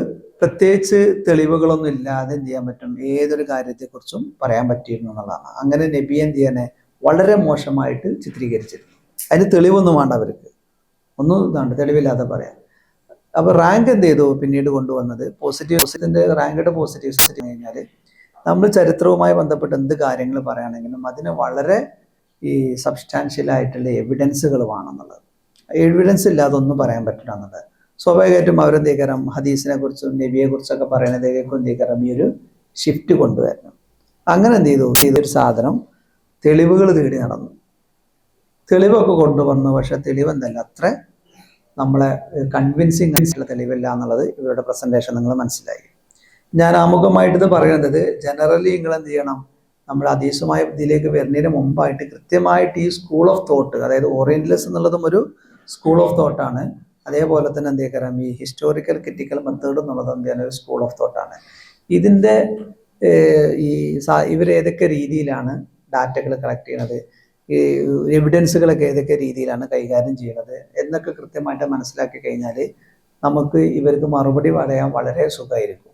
S1: പ്രത്യേകിച്ച് തെളിവുകളൊന്നും ഇല്ലാതെ എന്ത് ചെയ്യാൻ പറ്റും, ഏതൊരു കാര്യത്തെക്കുറിച്ചും പറയാൻ പറ്റിയിരുന്നു എന്നുള്ളതാണ്. അങ്ങനെ നബി എന്ത് ചെയ്യാനെ വളരെ മോശമായിട്ട് ചിത്രീകരിച്ചിരുന്നു. അതിന് തെളിവൊന്നും വേണ്ട, അവർക്ക് ഒന്നും ഇതാണ്ട് തെളിവില്ലാതെ പറയാം. അപ്പൊ റാങ്ക് എന്ത് ചെയ്തു പിന്നീട് കൊണ്ടുവന്നത് പോസിറ്റീവ്സിന്റെ റാങ്കയുടെ പോസിറ്റീവ്സ് കഴിഞ്ഞാൽ നമ്മൾ ചരിത്രവുമായി ബന്ധപ്പെട്ട് എന്ത് കാര്യങ്ങൾ പറയുകയാണെങ്കിലും അതിന് വളരെ ഈ സബ്സ്റ്റാൻഷ്യൽ ആയിട്ടുള്ള എവിഡൻസുകൾ വേണമെന്നുള്ളത്. എവിഡൻസ് ഇല്ലാതെ ഒന്നും പറയാൻ പറ്റില്ല എന്നുള്ളത്. സ്വാഭാവികമായിട്ടും അവരെന്തേക്കരം ഹദീസിനെ കുറിച്ചും നബിയെ കുറിച്ചൊക്കെ പറയുന്നതേക്കും എന്തേക്കരം ഈ ഒരു ഷിഫ്റ്റ് കൊണ്ടുവരണം. അങ്ങനെ എന്ത് ചെയ്തു, ഇതൊരു സാധനം തെളിവുകൾ തേടി നടന്നു, തെളിവൊക്കെ കൊണ്ടുവന്നു. പക്ഷെ തെളിവ് എന്തല്ല, അത്ര നമ്മളെ കൺവിൻസിങ് ആയിട്ടുള്ള തെളിവില്ല എന്നുള്ളത് ഇവരുടെ പ്രസന്റേഷൻ നിങ്ങൾ മനസ്സിലായി. ഞാൻ ആമുഖമായിട്ട് ഇത് പറയുന്നത് ജനറലി നിങ്ങൾ എന്ത് ചെയ്യണം, നമ്മൾ ഹദീസുമായ ഇതിലേക്ക് വരുന്നതിന് മുമ്പായിട്ട് കൃത്യമായിട്ട് ഈ സ്കൂൾ ഓഫ് തോട്ട്, അതായത് ഓറിയന്റലിസം എന്നുള്ളതും ഒരു സ്കൂൾ ഓഫ് തോട്ടാണ്. അതേപോലെ തന്നെ എന്തേക്കരം ഈ ഹിസ്റ്റോറിക്കൽ ക്രിറ്റിക്കൽ മെത്തേഡ് എന്നുള്ളത് എന്താണ് ഒരു സ്കൂൾ ഓഫ് തോട്ടാണ്. ഇതിൻ്റെ ഈ ഇവരേതൊക്കെ രീതിയിലാണ് ഡാറ്റകൾ കളക്ട് ചെയ്യുന്നത്, ഈ എവിഡൻസുകളൊക്കെ ഏതൊക്കെ രീതിയിലാണ് കൈകാര്യം ചെയ്യുന്നത് എന്നൊക്കെ കൃത്യമായിട്ട് മനസ്സിലാക്കി കഴിഞ്ഞാൽ നമുക്ക് ഇവർക്ക് മറുപടി പറയാൻ വളരെ സുഖമായിരിക്കും.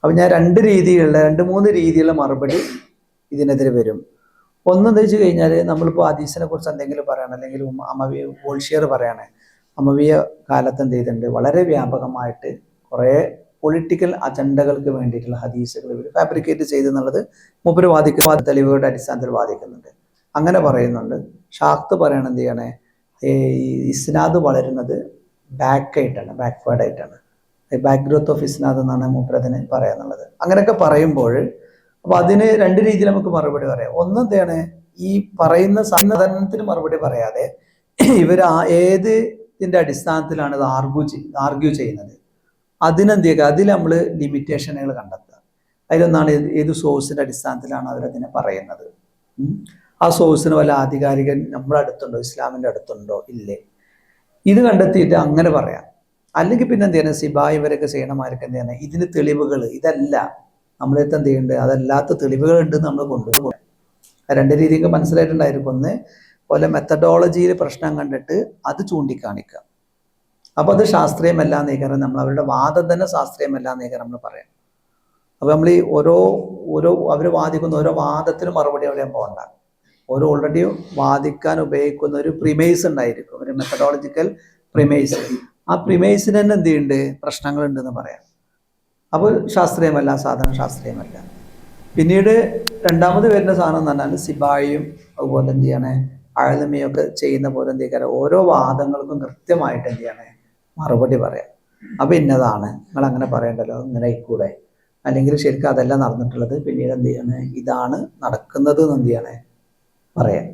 S1: അപ്പം ഞാൻ രണ്ട് മൂന്ന് രീതിയിലുള്ള മറുപടി ഇതിനെതിരെ വരും. ഒന്നെന്താ വെച്ച് കഴിഞ്ഞാൽ നമ്മളിപ്പോൾ ഹദീസിനെ കുറിച്ച് എന്തെങ്കിലും പറയണം, അല്ലെങ്കിൽ അമവിയ ബോൾഷിയർ പറയാണ്, അമവിയ കാലത്ത് എന്ത് ചെയ്തിട്ടുണ്ട്, വളരെ വ്യാപകമായിട്ട് കുറേ പൊളിറ്റിക്കൽ അജണ്ടകൾക്ക് വേണ്ടിയിട്ടുള്ള ഹദീസുകൾ ഇവർ ഫാബ്രിക്കേറ്റ് ചെയ്തെന്നുള്ളത് മൂപ്പര് വാദിക്കുന്ന തെളിവുകളുടെ അടിസ്ഥാനത്തിൽ വാദിക്കുന്നുണ്ട്. അങ്ങനെ പറയുന്നുണ്ട്. ഷാഖ്ത് പറയണത് എന്ത് ചെയ്യണേ, ഈ ഇസ്നാദ് വളരുന്നത് ബാക്ക്വേർഡായിട്ടാണ്, ബാക്ക് ഗ്രോത്ത് ഓഫ് ഇസ്നാദ് എന്നാണ് മൂപ്പരതിന് പറയാന്നുള്ളത്. അങ്ങനെയൊക്കെ പറയുമ്പോൾ അപ്പോൾ അതിന് രണ്ട് രീതിയിൽ നമുക്ക് മറുപടി പറയാം. ഒന്ന് എന്താണ്, ഈ പറയുന്ന സാധനത്തിന് മറുപടി പറയാതെ ഇവർ ഏത് ഇതിൻ്റെ അടിസ്ഥാനത്തിലാണ് ഇത് ആർഗ്യൂ ചെയ്യുന്നത്, അതിനെന്ത് ചെയ്യുക, അതിൽ നമ്മൾ ലിമിറ്റേഷനുകൾ കണ്ടെത്തുക. അതിലൊന്നാണ് ഏത് സോഴ്സിൻ്റെ അടിസ്ഥാനത്തിലാണ് അവരതിനെ പറയുന്നത്. ആ സോഴ്സിന് വല്ല ആധികാരികൻ നമ്മുടെ അടുത്തുണ്ടോ, ഇസ്ലാമിൻ്റെ അടുത്തുണ്ടോ, ഇല്ലേ, ഇത് കണ്ടെത്തിയിട്ട് അങ്ങനെ പറയാം. അല്ലെങ്കിൽ പിന്നെ എന്ത് ചെയ്യണം, സിബായി ഇവരൊക്കെ ചെയ്യണമാർക്ക് എന്ത് ചെയ്യണം, ഇതിന് തെളിവുകൾ ഇതല്ല, നമ്മളെടുത്ത് എന്ത് ചെയ്യുന്നുണ്ട്, അതല്ലാത്ത തെളിവുകൾ ഉണ്ടെന്ന് നമ്മൾ കൊണ്ടുപോകും. രണ്ട് രീതിക്ക് മനസ്സിലായിട്ടുണ്ടായിരിക്കും. ഒന്ന് പോലെ മെത്തഡോളജിയിൽ പ്രശ്നം കണ്ടിട്ട് അത് ചൂണ്ടിക്കാണിക്കുക. അപ്പോൾ അത് ശാസ്ത്രീയമല്ല എന്നേക്കാരം നമ്മൾ അവരുടെ വാദം തന്നെ ശാസ്ത്രീയമല്ല എന്നേക്കാരം നമ്മൾ പറയാം. അപ്പോൾ നമ്മൾ ഈ ഓരോ അവർ വാദിക്കുന്ന ഓരോ വാദത്തിനും മറുപടി പറയാൻ പോകണ്ട. ഓൾറെഡി വാദിക്കാൻ ഉപയോഗിക്കുന്ന ഒരു പ്രിമൈസ് ഉണ്ടായിരിക്കും, ഒരു മെത്തഡോളജിക്കൽ പ്രിമൈസ്. ആ പ്രിമൈസിന് തന്നെ എന്ത് ചെയ്യുന്നുണ്ട്, പ്രശ്നങ്ങളുണ്ടെന്ന് പറയാം. അപ്പോൾ ശാസ്ത്രീയമല്ല, സാധനം ശാസ്ത്രീയമല്ല. പിന്നീട് രണ്ടാമത് വരുന്ന സാധനം എന്ന് പറഞ്ഞാൽ സിബായിയും അതുപോലെ എന്ത് ചെയ്യണേ, ആഴമയൊക്കെ ചെയ്യുന്ന പോലെ എന്ത് ചെയ്യാൻ ഓരോ വാദങ്ങൾക്കും കൃത്യമായിട്ട് എന്ത് ചെയ്യണേ മറുപടി പറയാം. അപ്പോൾ ഇന്നതാണ്, നിങ്ങൾ അങ്ങനെ പറയണ്ടല്ലോ, ഇങ്ങനെ ആയിക്കൂടെ, അല്ലെങ്കിൽ ശരിക്കും അതല്ല നടന്നിട്ടുള്ളത്, പിന്നീട് എന്ത് ചെയ്യണേ ഇതാണ് നടക്കുന്നത് എന്ന് എന്ത് ചെയ്യണേ പറയാം.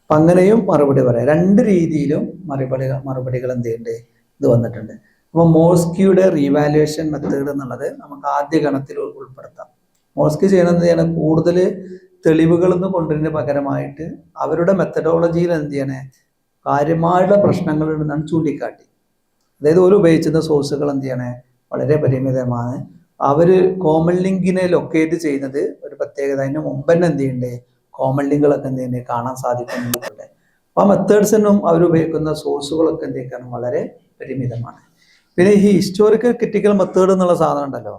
S1: അപ്പം അങ്ങനെയും മറുപടി പറയാം. രണ്ട് രീതിയിലും മറുപടികൾ എന്ത് ചെയ്യുന്നുണ്ട്, ഇത് വന്നിട്ടുണ്ട്. അപ്പോൾ മോസ്കിയുടെ റീവാലുവേഷൻ മെത്തേഡ് എന്നുള്ളത് നമുക്ക് ആദ്യ ഗണത്തിൽ ഉൾപ്പെടുത്താം. മോസ്കി ചെയ്യണമെന്ന് ചെയ്യണം, കൂടുതൽ തെളിവുകളൊന്നും കൊണ്ടുവരുന്നതിന് പകരമായിട്ട് അവരുടെ മെത്തഡോളജിയിൽ എന്ത് ചെയ്യണേ കാര്യമായുള്ള പ്രശ്നങ്ങളുണ്ടെന്നാണ് ചൂണ്ടിക്കാട്ടി. അതായത് ഒരു ഉപയോഗിച്ചിരുന്ന സോഴ്സുകൾ എന്ത് ചെയ്യണേ വളരെ പരിമിതമാണ്. അവർ കോമൺ ലിങ്കിനെ ലൊക്കേറ്റ് ചെയ്യുന്നത് ഒരു പ്രത്യേകത. അതിന് മുമ്പ് തന്നെ എന്ത് ചെയ്യണ്ടേ കോമൺ ലിങ്കുകളൊക്കെ എന്ത് ചെയ്യണ്ടേ കാണാൻ സാധിക്കുന്നുണ്ട്. അപ്പോൾ ആ മെത്തേഡ്സിനും അവരുപയോഗിക്കുന്ന സോഴ്സുകളൊക്കെ എന്ത് ചെയ്യണം വളരെ പരിമിതമാണ്. പിന്നെ ഈ ഹിസ്റ്റോറിക്കൽ ക്രിറ്റിക്കൽ മെത്തേഡ് എന്നുള്ള സാധനം ഉണ്ടല്ലോ,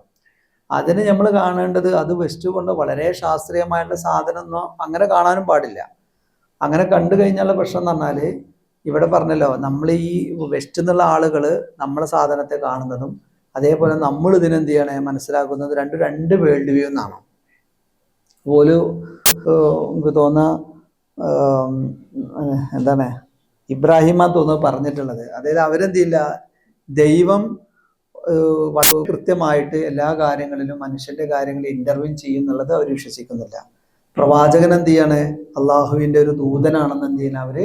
S1: അതിന് നമ്മൾ കാണേണ്ടത് അത് വെസ്റ്റ് കൊണ്ട് വളരെ ശാസ്ത്രീയമായിട്ടുള്ള സാധനം ഒന്നും അങ്ങനെ കാണാനും പാടില്ല. അങ്ങനെ കണ്ടു കഴിഞ്ഞാലുള്ള പ്രശ്നം എന്ന് പറഞ്ഞാൽ ഇവിടെ പറഞ്ഞല്ലോ, നമ്മൾ ഈ വെസ്റ്റ് എന്നുള്ള ആളുകൾ നമ്മളെ സാധനത്തെ കാണുന്നതും അതേപോലെ നമ്മൾ ഇതിനെന്ത് ചെയ്യണേ മനസ്സിലാക്കുന്നത് രണ്ട് വേൾഡ് വ്യൂ എന്നാണ്. പോലും എനിക്ക് തോന്നുന്ന എന്താണ് ഇബ്രാഹിമാ തോന്നുന്നു പറഞ്ഞിട്ടുള്ളത്. അതായത് അവരെന്ത് ചെയ്യില്ല, ദൈവം കൃത്യമായിട്ട് എല്ലാ കാര്യങ്ങളിലും മനുഷ്യന്റെ കാര്യങ്ങളിൽ ഇന്റർവ്യൂ ചെയ്യുന്നുള്ളത് അവർ വിശ്വസിക്കുന്നില്ല. പ്രവാചകൻ എന്ത് ചെയ്യാണ്, അള്ളാഹുവിന്റെ ഒരു ദൂതനാണെന്ന് എന്ത് ചെയ്യുന്ന അവര്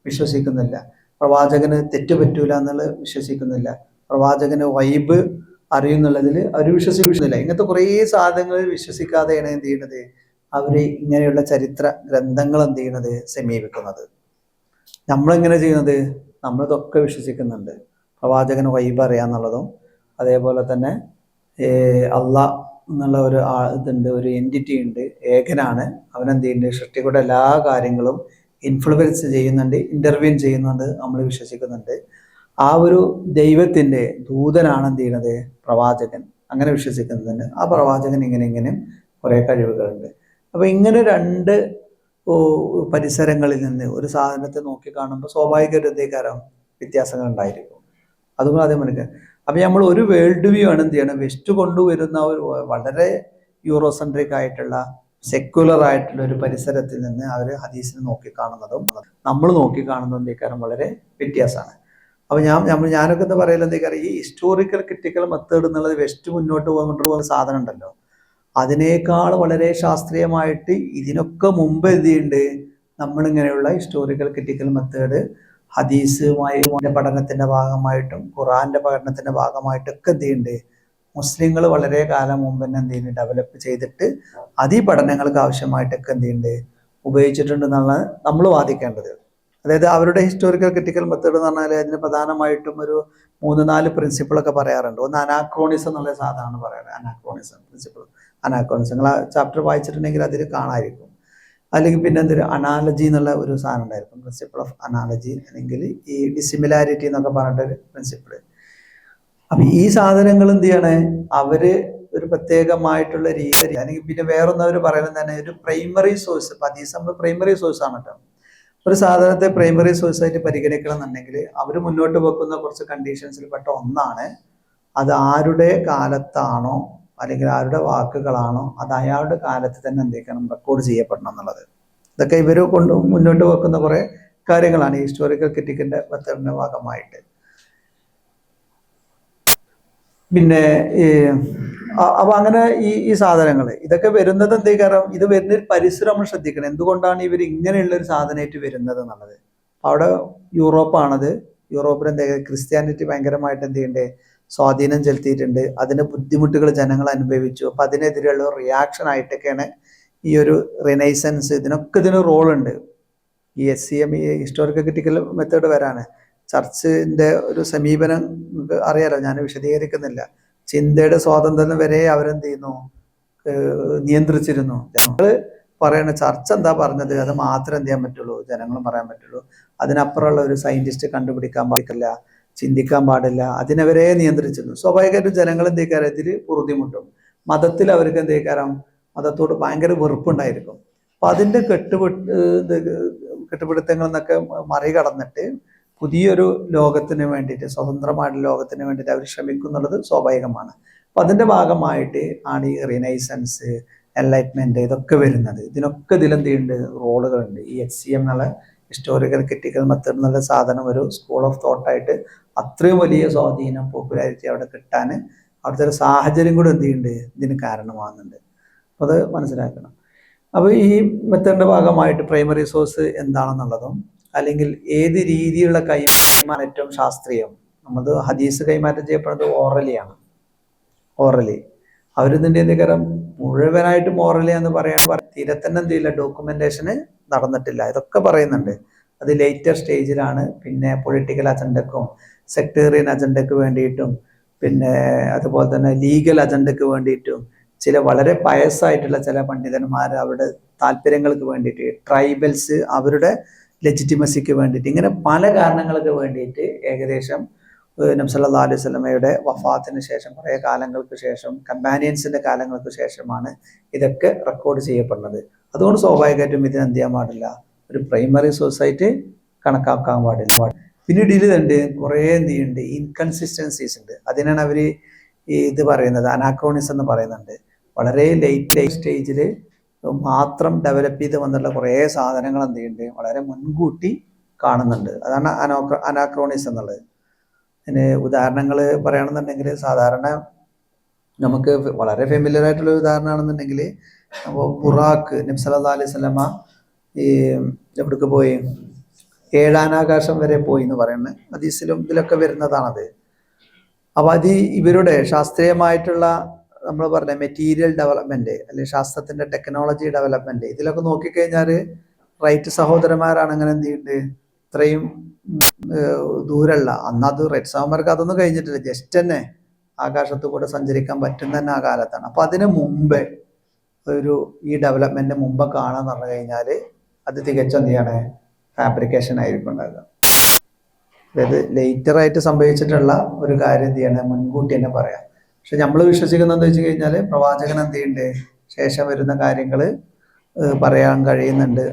S1: വിശ്വസിക്കുന്നില്ല. പ്രവാചകന് തെറ്റ് പറ്റൂല എന്നുള്ളത് വിശ്വസിക്കുന്നില്ല. പ്രവാചകന് വൈബ് അറിയുന്നുള്ളതിൽ അവർ വിശ്വസിക്കുന്നില്ല. ഇങ്ങനത്തെ കുറേ സാധനങ്ങളിൽ വിശ്വസിക്കാതെയാണ് എന്ത് ചെയ്യുന്നത്, അവര് ഇങ്ങനെയുള്ള ചരിത്ര ഗ്രന്ഥങ്ങൾ എന്ത് ചെയ്യുന്നത് സമീപിക്കുന്നത്. നമ്മളെങ്ങനെ ചെയ്യുന്നത്, നമ്മളിതൊക്കെ വിശ്വസിക്കുന്നുണ്ട്. പ്രവാചകന് വൈബ് അറിയാന്നുള്ളതും അതേപോലെ തന്നെ അള്ളാഹ് എന്നുള്ള ഇതുണ്ട്, ഒരു എൻറ്റിറ്റി ഉണ്ട്, ഏകനാണ്. അവനെന്ത് ചെയ്യുന്നുണ്ട്, സൃഷ്ടിയുടെ എല്ലാ കാര്യങ്ങളും ഇൻഫ്ലുവൻസ് ചെയ്യുന്നുണ്ട്, ഇന്റർവ്യൂൻ ചെയ്യുന്നുണ്ട്, നമ്മൾ വിശ്വസിക്കുന്നുണ്ട്. ആ ഒരു ദൈവത്തിന്റെ ദൂതനാണ് എന്ത് ചെയ്യുന്നത്, പ്രവാചകൻ. അങ്ങനെ വിശ്വസിക്കുന്നുണ്ട്. ആ പ്രവാചകൻ ഇങ്ങനെ കുറെ കഴിവുകളുണ്ട്. അപ്പൊ ഇങ്ങനെ രണ്ട് പരിസരങ്ങളിൽ നിന്ന് ഒരു സാധനത്തെ നോക്കി കാണുമ്പോൾ സ്വാഭാവിക ഒരു വ്യത്യാസങ്ങൾ ഉണ്ടായിരിക്കും. അതുപോലെ അതേ മനസ്സിലാക്കുക. അപ്പൊ നമ്മൾ ഒരു വേൾഡ് വ്യൂ ആണ് എന്ത് ചെയ്യണം, വെസ്റ്റ് കൊണ്ടുവരുന്ന ഒരു വളരെ യൂറോസെൻട്രിക് ആയിട്ടുള്ള സെക്യുലർ ആയിട്ടുള്ള ഒരു പരിസരത്തിൽ നിന്ന് അവർ ഹദീസിനെ നോക്കിക്കാണുന്നതും നമ്മൾ നോക്കിക്കാണുന്നതും വളരെ വ്യത്യാസമാണ്. അപ്പൊ ഞാനൊക്കെ എന്താ പറയല, ഈ ഹിസ്റ്റോറിക്കൽ ക്രിറ്റിക്കൽ മെത്തേഡ് എന്നുള്ളത് വെസ്റ്റ് മുന്നോട്ട് പോകുന്ന സാധനം ഉണ്ടല്ലോ, അതിനേക്കാൾ വളരെ ശാസ്ത്രീയമായിട്ട് ഇതിനൊക്കെ മുമ്പ് എന്തുണ്ട്, നമ്മളിങ്ങനെയുള്ള ഹിസ്റ്റോറിക്കൽ ക്രിറ്റിക്കൽ മെത്തേഡ് ഹദീസുമായി പഠനത്തിന്റെ ഭാഗമായിട്ടും ഖുറാന്റെ പഠനത്തിന്റെ ഭാഗമായിട്ടൊക്കെ എന്ത് ചെയ്യുന്നുണ്ട്, മുസ്ലിങ്ങൾ വളരെ കാലം മുമ്പ് തന്നെ എന്ത് ചെയ്യുന്നുണ്ട്, ഡെവലപ്പ് ചെയ്തിട്ട് അത് ഈ പഠനങ്ങൾക്ക് ആവശ്യമായിട്ടൊക്കെ എന്ത് ചെയ്യുന്നുണ്ട്, ഉപയോഗിച്ചിട്ടുണ്ട് എന്നാണ് നമ്മൾ വാദിക്കേണ്ടത്. അതായത് അവരുടെ ഹിസ്റ്റോറിക്കൽ ക്രിറ്റിക്കൽ മെത്തേഡ് എന്ന് പറഞ്ഞാൽ അതിന് പ്രധാനമായിട്ടും ഒരു 3-4 പ്രിൻസിപ്പിളൊക്കെ പറയാറുണ്ട്. ഒന്ന് അനാക്രോണിസം എന്നുള്ള സാധനമാണ് പറയാറ്. അനാക്രോണിസം നിങ്ങൾ ആ ചാപ്റ്റർ വായിച്ചിട്ടുണ്ടെങ്കിൽ അതിൽ കാണാതിരിക്കും. അല്ലെങ്കിൽ പിന്നെ എന്തൊരു അനാലജി എന്നുള്ള ഒരു സാധനം ഉണ്ടായിരിക്കും, പ്രിൻസിപ്പിൾ ഓഫ് അനാലജി, അല്ലെങ്കിൽ ഈ ഡിസിമിലാരിറ്റി എന്നൊക്കെ പറഞ്ഞിട്ടൊരു പ്രിൻസിപ്പിൾ. അപ്പൊ ഈ സാധനങ്ങൾ എന്ത് ചെയ്യണേ, അവര് ഒരു പ്രത്യേകമായിട്ടുള്ള രീതി, അല്ലെങ്കിൽ പിന്നെ വേറൊന്നും അവർ പറയുന്നത് തന്നെ ഒരു പ്രൈമറി സോഴ്സ്. ഹദീസ് നമ്മൾ പ്രൈമറി സോഴ്സ് ആണ് കേട്ടോ. ഒരു സാധനത്തെ പ്രൈമറി സോഴ്സ് ആയിട്ട് പരിഗണിക്കണം എന്നുണ്ടെങ്കിൽ അവർ മുന്നോട്ട് വെക്കുന്ന കുറച്ച് കണ്ടീഷൻസിൽ പെട്ട ഒന്നാണ്, അത് ആരുടെ കാലത്താണോ അല്ലെങ്കിൽ ആരുടെ വാക്കുകളാണോ അത് അയാളുടെ കാലത്ത് തന്നെ എന്ത് ചെയ്യണം, റെക്കോർഡ് ചെയ്യപ്പെടണം എന്നുള്ളത്. ഇതൊക്കെ ഇവർ മുന്നോട്ട് വെക്കുന്ന കുറെ കാര്യങ്ങളാണ് ഈ ഹിസ്റ്റോറിക്കൽ ക്രിറ്റിക്കിന്റെ മെത്തേഡിന്റെ ഭാഗമായിട്ട്. പിന്നെ അപ്പൊ അങ്ങനെ ഈ സാധനങ്ങൾ ഇതൊക്കെ വരുന്നത് എന്തേ, കാരണം ഇത് വരുന്ന ഒരു പരിസരം നമ്മൾ ശ്രദ്ധിക്കണം. എന്തുകൊണ്ടാണ് ഇവർ ഇങ്ങനെയുള്ള ഒരു സാധനമായിട്ട് വരുന്നത് എന്നുള്ളത്. അവിടെ യൂറോപ്പാണത്. യൂറോപ്പിൽ എന്താ ക്രിസ്ത്യാനിറ്റി ഭയങ്കരമായിട്ട് എന്ത് ചെയ്യണ്ടേ, സ്വാധീനം ചെലുത്തിയിട്ടുണ്ട്. അതിന്റെ ബുദ്ധിമുട്ടുകൾ ജനങ്ങൾ അനുഭവിച്ചു. അപ്പൊ അതിനെതിരെയുള്ള റിയാക്ഷൻ ആയിട്ടൊക്കെയാണ് ഈ ഒരു റിനൈസൻസ്, ഇതിന് റോളുണ്ട്. ഈ SCM, ഈ ഹിസ്റ്റോറിക്കൽ ക്രിറ്റിക്കൽ മെത്തേഡ് വരാന് ചർച്ചിന്റെ ഒരു സമീപനം അറിയാലോ, ഞാൻ വിശദീകരിക്കുന്നില്ല. ചിന്തയുടെ സ്വാതന്ത്ര്യം വരെ അവരെന്ത് ചെയ്യുന്നു, നിയന്ത്രിച്ചിരുന്നു. ജനങ്ങള് പറയണ ചർച്ച എന്താ പറഞ്ഞത് അത് മാത്രമേ എന്ത് ചെയ്യാൻ പറ്റുള്ളൂ, ജനങ്ങളും പറയാൻ പറ്റുള്ളൂ. അതിനപ്പുറമുള്ള ഒരു സയന്റിസ്റ്റ് കണ്ടുപിടിക്കാൻ പാടില്ല, ചിന്തിക്കാൻ പാടില്ല, അതിനവരെ നിയന്ത്രിച്ചിരുന്നു. സ്വാഭാവികമായിട്ടും ജനങ്ങൾ എന്ത് ഇതിൽ ബുദ്ധിമുട്ടും. മതത്തിൽ അവർക്ക് എന്ത് മതത്തോട് ഭയങ്കര വെറുപ്പുണ്ടായിരിക്കും. അപ്പൊ അതിന്റെ കെട്ടുപിടുത്തങ്ങൾ എന്നൊക്കെ മറികടന്നിട്ട് പുതിയൊരു ലോകത്തിന് വേണ്ടിയിട്ട്, സ്വതന്ത്രമായിട്ടുള്ള ലോകത്തിന് വേണ്ടിയിട്ട് അവർ ശ്രമിക്കുന്നുള്ളത് സ്വാഭാവികമാണ്. അപ്പൊ അതിന്റെ ഭാഗമായിട്ട് ആണ് ഈ റിനൈസൻസ്, എൻലൈറ്റ്മെന്റ് ഇതൊക്കെ വരുന്നത്. ഇതിനൊക്കെ ഇതിലെന്ത് ചെയ്യുന്നുണ്ട്, റോളുകളുണ്ട്. ഈ HCM എന്നുള്ള ഹിസ്റ്റോറിക്കൽ ക്രിറ്റിക്കൽ മെത്തേഡ് എന്നുള്ള സാധനം ഒരു സ്കൂൾ ഓഫ് തോട്ടായിട്ട് അത്രയും വലിയ സ്വാധീനം, പോപ്പുലാരിറ്റി അവിടെ കിട്ടാൻ അവിടുത്തെ ഒരു സാഹചര്യം കൂടെ എന്ത് ചെയ്യുന്നുണ്ട്, ഇതിന് കാരണമാകുന്നുണ്ട്. അപ്പോൾ അത് മനസ്സിലാക്കണം. അപ്പോൾ ഈ മെത്തേഡിന്റെ ഭാഗമായിട്ട് പ്രൈമറി സോഴ്സ് എന്താണെന്നുള്ളതും, അല്ലെങ്കിൽ ഏത് രീതിയിലുള്ള കൈമാറ്റം ഏറ്റവും ശാസ്ത്രീയം. നമ്മൾ ഹദീസ് കൈമാറ്റം ചെയ്യപ്പെടുന്നത് ഓറലിയാണ്. ഓറലി അവരിതിൻ്റെ എന്തെങ്കിലും മുഴുവനായിട്ടും ഓറലി എന്ന് പറയാൻ തീരെ തന്നെ എന്ത് ചെയ്യില്ല, ഡോക്യുമെന്റേഷന് നടന്നിട്ടില്ല. ഇതൊക്കെ പറയുന്നുണ്ട്. അത് ലേറ്റർ സ്റ്റേജിലാണ്. പിന്നെ പൊളിറ്റിക്കൽ അജണ്ടക്കും സെക്ടേറിയൻ അജണ്ടക്ക് വേണ്ടിയിട്ടും പിന്നെ അതുപോലെ തന്നെ ലീഗൽ അജണ്ടക്ക് വേണ്ടിയിട്ടും ചില വളരെ പയസ്സായിട്ടുള്ള ചില പണ്ഡിതന്മാർ അവരുടെ താല്പര്യങ്ങൾക്ക് വേണ്ടിയിട്ട്, ട്രൈബൽസ് അവരുടെ ലെജിറ്റിമസിക്ക് വേണ്ടിയിട്ട്, ഇങ്ങനെ പല കാരണങ്ങൾക്ക് വേണ്ടിയിട്ട് ഏകദേശം നബി സല്ലല്ലാഹു അലൈഹി വസല്ലമയുടെ വഫാത്തിന് ശേഷം കുറേ കാലങ്ങൾക്ക് ശേഷം, കമ്പാനിയൻസിന്റെ കാലങ്ങൾക്ക് ശേഷമാണ് ഇതൊക്കെ റെക്കോർഡ് ചെയ്യപ്പെടുന്നത്. അതുകൊണ്ട് സ്വാഭാവികമായിട്ടും ഇതിന് എന്ത് ചെയ്യാൻ പാടില്ല, ഒരു പ്രൈമറി സോഴ്സായിട്ട് കണക്കാക്കാൻ പാടില്ല. പിന്നീട് ഇതിലുണ്ട് കുറേ എന്ത് ചെയ്യുന്നുണ്ട്, ഇൻകൺസിസ്റ്റൻസീസ് ഉണ്ട്. അതിനാണ് അവർ ഇത് പറയുന്നത്, അനാക്രോണിസം എന്ന് പറയുന്നുണ്ട്. വളരെ ലേറ്റ് സ്റ്റേജിൽ മാത്രം ഡെവലപ്പ് ചെയ്ത് വന്നുള്ള കുറേ സാധനങ്ങൾ എന്ത് ചെയ്യുന്നുണ്ട്, വളരെ മുൻകൂട്ടി കാണുന്നുണ്ട്. അതാണ് അനാക്രോണിസം എന്നുള്ളത്. അതിന് ഉദാഹരണങ്ങൾ പറയുകയാണെന്നുണ്ടെങ്കിൽ, സാധാരണ നമുക്ക് വളരെ ഫെമിലിയർ ആയിട്ടുള്ള ഉദാഹരണമാണെന്നുണ്ടെങ്കിൽ, അപ്പോൾ ബുറാക്ക് നബി സല്ലല്ലാഹു അലൈഹി വസല്ലമ ഈ എവിടേക്ക് പോയി, ഏഴാനാകാശം വരെ പോയി എന്ന് പറയുന്നത് ഹദീസിലും ഇതിലൊക്കെ വരുന്നതാണത്. അപ്പോൾ അത് ഇവരുടെ ശാസ്ത്രീയമായിട്ടുള്ള നമ്മൾ പറഞ്ഞ മെറ്റീരിയൽ ഡെവലപ്മെന്റ് അല്ലെങ്കിൽ ശാസ്ത്രത്തിന്റെ ടെക്നോളജി ഡെവലപ്മെന്റ് ഇതിലൊക്കെ നോക്കിക്കഴിഞ്ഞാൽ റൈറ്റ് സഹോദരന്മാരാണ് അങ്ങനെ എന്ത് ചെയ്യുന്നുണ്ട്, ഇത്രയും ദൂരമുള്ള, അന്നത് റൈറ്റ് സഹോദരന്മാർക്ക് അതൊന്നും കഴിഞ്ഞിട്ടില്ല, ജസ്റ്റ് തന്നെ ആകാശത്ത് കൂടെ സഞ്ചരിക്കാൻ പറ്റുന്ന തന്നെ ആ കാലത്താണ്. അപ്പൊ അതിന് മുമ്പേ ഈ ഡെവലപ്മെന്റ് മുമ്പ് കാണാന്ന് പറഞ്ഞു കഴിഞ്ഞാൽ അത് തികച്ചും എന്ത് ചെയ്യണേ, ഫാബ്രിക്കേഷൻ ആയിരിക്കും ഉണ്ടാകുക. അതായത് ലേറ്ററായിട്ട് സംഭവിച്ചിട്ടുള്ള ഒരു കാര്യം എന്ത് ചെയ്യണം, മുൻകൂട്ടി തന്നെ പറയാം. പക്ഷെ നമ്മൾ വിശ്വസിക്കുന്നത് എന്താ വെച്ച് കഴിഞ്ഞാൽ പ്രവാചകൻ എന്ത് ചെയ്യുന്നുണ്ട്, ശേഷം വരുന്ന കാര്യങ്ങൾ പറയാൻ കഴിയുന്നുണ്ട്.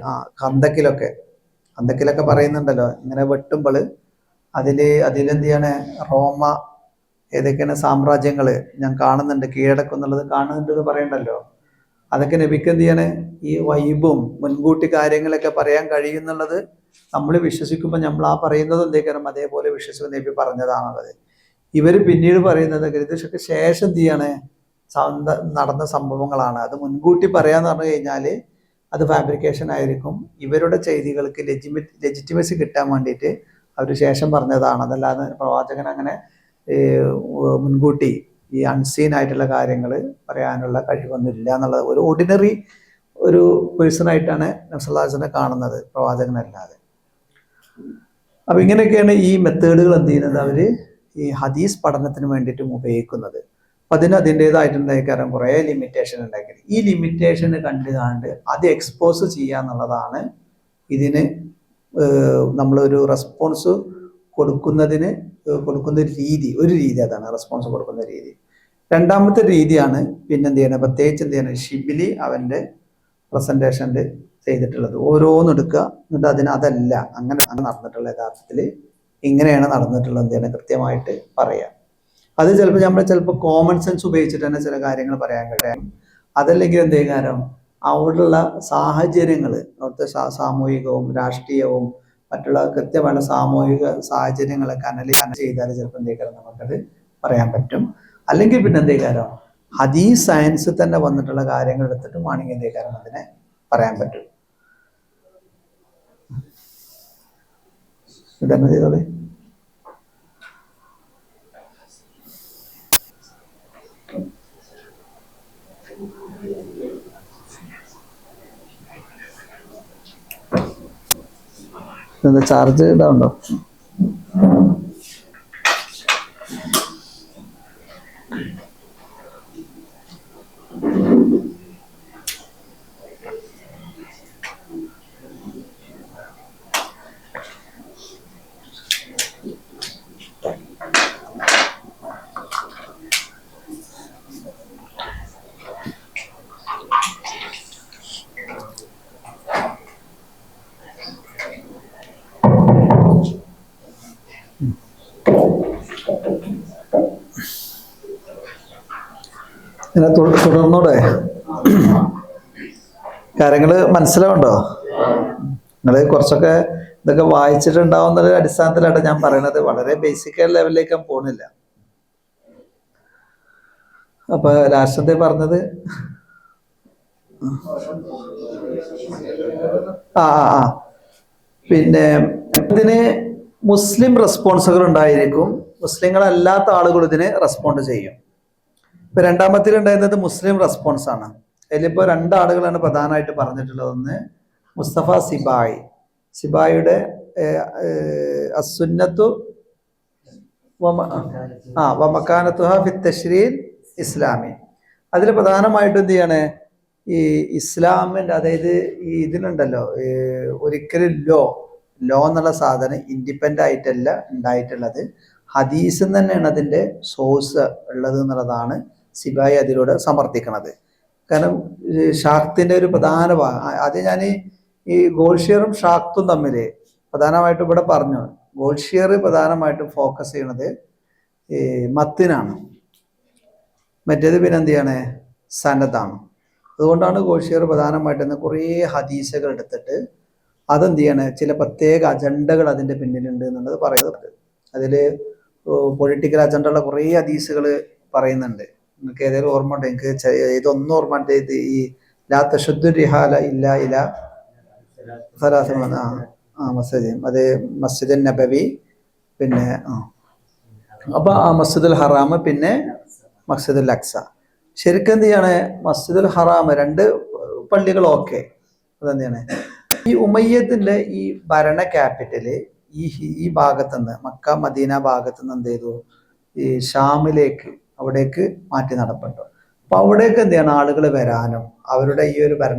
S1: ഖന്തക്കിലൊക്കെ പറയുന്നുണ്ടല്ലോ, ഇങ്ങനെ വെട്ടുമ്പോൾ അതിലെന്ത് ചെയ്യണേ, റോമ ഏതൊക്കെയാണ് സാമ്രാജ്യങ്ങൾ ഞാൻ കാണുന്നുണ്ട്, കീഴടക്കും എന്നുള്ളത് കാണുന്നുണ്ട് എന്ന് പറയണ്ടല്ലോ. അതൊക്കെ നബിക്ക് എന്ത് ചെയ്യണേ, ഈ വൈബും മുൻകൂട്ടി കാര്യങ്ങളൊക്കെ പറയാൻ കഴിയുന്നുള്ളത് നമ്മൾ വിശ്വസിക്കുമ്പോൾ നമ്മൾ ആ പറയുന്നത് എന്തേക്കാരം അതേപോലെ വിശ്വസിക്കും നബി പറഞ്ഞതാണുള്ളത്. ഇവർ പിന്നീട് പറയുന്നത് ഇതൊക്കെ ശേഷം എന്ത് ചെയ്യാണ്, നടന്ന സംഭവങ്ങളാണ്. അത് മുൻകൂട്ടി പറയാന്ന് പറഞ്ഞു കഴിഞ്ഞാൽ അത് ഫാബ്രിക്കേഷൻ ആയിരിക്കും. ഇവരുടെ ചെയ്തികൾക്ക് ലെജിറ്റിമസി കിട്ടാൻ വേണ്ടിയിട്ട് അവർ ശേഷം പറഞ്ഞതാണ്. അതല്ലാതെ പ്രവാചകൻ അങ്ങനെ മുൻകൂട്ടി ഈ അൺസീൻ ആയിട്ടുള്ള കാര്യങ്ങൾ പറയാനുള്ള കഴിവൊന്നുമില്ല എന്നുള്ളത് ഒരു ഓർഡിനറി ഒരു പേഴ്സൺ ആയിട്ടാണ് നബി സല്ലല്ലാഹു അലൈഹി വസല്ലം കാണുന്നത്, പ്രവാചകനല്ലാതെ. അപ്പം ഇങ്ങനെയൊക്കെയാണ് ഈ മെത്തേഡുകൾ എന്ത് ചെയ്യുന്നത് അവർ ഈ ഹദീസ് പഠനത്തിന് വേണ്ടിയിട്ടും ഉപയോഗിക്കുന്നത്. അപ്പം അതിൻ്റെതായിട്ടുണ്ടായ കാരണം കുറേ ലിമിറ്റേഷൻ ഉണ്ടാക്കി. ഈ ലിമിറ്റേഷന് കണ്ടുകാണ്ട് അത് എക്സ്പോസ് ചെയ്യുക എന്നുള്ളതാണ് ഇതിന് നമ്മളൊരു റെസ്പോൺസ് കൊടുക്കുന്ന ഒരു രീതി അതാണ് റെസ്പോൺസ് കൊടുക്കുന്ന രീതി. രണ്ടാമത്തെ രീതിയാണ് പിന്നെന്ത് ചെയ്യണം, പ്രത്യേകിച്ച് എന്ത് ചെയ്യണം, ഷിബിലി അവൻ്റെ പ്രസൻറ്റേഷനിൽ ചെയ്തിട്ടുള്ളത്. ഓരോന്നെടുക്കുക, എന്നിട്ട് അതല്ല അങ്ങനെ നടന്നിട്ടുള്ള യഥാർത്ഥത്തിൽ ഇങ്ങനെയാണ് നടന്നിട്ടുള്ളത് എന്ത് ചെയ്യണം കൃത്യമായിട്ട് പറയാം. അത് ചിലപ്പോൾ കോമൺ സെൻസ് ഉപയോഗിച്ചിട്ട് തന്നെ ചില കാര്യങ്ങൾ പറയാൻ കഴിയും. അതല്ലെങ്കിൽ എന്ത് ചെയ്യാനും അവിടെയുള്ള സാഹചര്യങ്ങൾ, അവിടുത്തെ സാമൂഹികവും രാഷ്ട്രീയവും മറ്റുള്ള കൃത്യമായ സാമൂഹിക സാഹചര്യങ്ങളൊക്കെ അനലൈസ് ചെയ്താൽ ചിലപ്പോൾ എന്ത് ചെയ്യാനും നമുക്കത് പറയാൻ പറ്റും. അല്ലെങ്കിൽ പിന്നെ എന്ത് ചെയ്യാനും ഹദീസ് സയൻസിൽ തന്നെ വന്നിട്ടുള്ള കാര്യങ്ങൾ എടുത്തിട്ട് വേണമെങ്കിൽ എന്ത് ചെയ്യാനും അതിനെ പറയാൻ പറ്റും. ഇതന്നെ ചെയ്തോളെ. ചാർജ് ഇതാവുണ്ടോ? ഇങ്ങനെ തുടർന്നൂടെ? കാര്യങ്ങൾ മനസ്സിലാവുണ്ടോ? നിങ്ങൾ കുറച്ചൊക്കെ ഇതൊക്കെ വായിച്ചിട്ടുണ്ടാവുന്ന അടിസ്ഥാനത്തിലാണ് ഞാൻ പറയണത്. വളരെ ബേസിക് ലെവലിലേക്ക് ഞാൻ പോകുന്നില്ല. അപ്പൊ ലാസ്റ്റത്തെ പറഞ്ഞത് പിന്നെ ഇതിന് മുസ്ലിം റെസ്പോൺസുകൾ ഉണ്ടായിരിക്കും, മുസ്ലിങ്ങളല്ലാത്ത ആളുകൾ ഇതിന് റെസ്പോണ്ട് ചെയ്യും. ഇപ്പൊ രണ്ടാമത്തിൽ ഉണ്ടായിരുന്നത് മുസ്ലിം റെസ്പോൺസ് ആണ്. അതിലിപ്പോ രണ്ടാളുകളാണ് പ്രധാനമായിട്ട് പറഞ്ഞിട്ടുള്ളത്. ഒന്ന് മുസ്തഫ സിബായിയുടെ അസുന്നത്തു വമക്കാനത്തുഹ ഫി തശ്രീൽ ഇസ്ലാമി. അതിൽ പ്രധാനമായിട്ടും എന്ത് ചെയ്യാണ്, ഈ ഇസ്ലാമിൻ്റെ അതായത് ഈ ഇതിനുണ്ടല്ലോ ഒരിക്കലും ലോ എന്നുള്ള സാധനം ഇൻഡിപെൻഡൻ്റ് ആയിട്ടല്ല ഉണ്ടായിട്ടുള്ളത്, ഹദീസിൽ തന്നെയാണ് അതിൻ്റെ സോഴ്സ് ഉള്ളത് എന്നുള്ളതാണ് സിബായി അതിലൂടെ സമർത്ഥിക്കുന്നത്. കാരണം ഷാഖ്തിൻ്റെ ഒരു പ്രധാന ഭാഗം അത് ഞാൻ ഈ ഗോൾഷിയറും ഷാഖ്തും തമ്മിൽ പ്രധാനമായിട്ടും ഇവിടെ പറഞ്ഞു. ഗോൾഷിയർ പ്രധാനമായിട്ടും ഫോക്കസ് ചെയ്യണത് ഈ മത്തിനാണ്, മറ്റേത് പിന്നെ എന്ത് ചെയ്യാണ് സനദാണ്. അതുകൊണ്ടാണ് ഗോൾഷിയർ പ്രധാനമായിട്ടും കുറേ ഹദീസുകൾ എടുത്തിട്ട് അതെന്ത് ചെയ്യാണ് ചില പ്രത്യേക അജണ്ടകൾ അതിൻ്റെ പിന്നിലുണ്ട് എന്നുള്ളത് പറയുന്നത്. അതിൽ പൊളിറ്റിക്കൽ അജണ്ടയുള്ള കുറേ ഹദീസുകൾ പറയുന്നുണ്ട്. നിങ്ങൾക്ക് ഏതെങ്കിലും ഓർമ്മ ഉണ്ട്? എനിക്ക് ഇതൊന്നും ഓർമ്മ ഉണ്ട്. ഇത് ഈ ലാ തശുദ്ദു റിഹാല ഇല്ലാ ഇലാ മസ്ജിദ്, അത് മസ്ജിദ് നബവി, പിന്നെ അപ്പൊ ആ മസ്ജിദുൽ ഹറാം, പിന്നെ മസ്ജിദുൽ അക്സ. ശരിക്കും എന്ത് ചെയ്യാണ് മസ്ജിദുൽ ഹറാം രണ്ട് പള്ളികൾ ഓക്കെ. അതെന്താണ് ഈ ഉമയ്യത്തിന്റെ ഈ ഭരണ ക്യാപിറ്റല് ഈ ഭാഗത്തുനിന്ന് മക്ക മദീന ഭാഗത്തുനിന്ന് എന്ത് ചെയ്തു ഈ ഷാമിലേക്ക് അവിടേക്ക് മാറ്റി നടപ്പെട്ടു. അപ്പൊ അവിടേക്ക് എന്ത് ചെയ്യണം ആളുകൾ വരാനും അവരുടെ ഈ ഒരു ഭരണ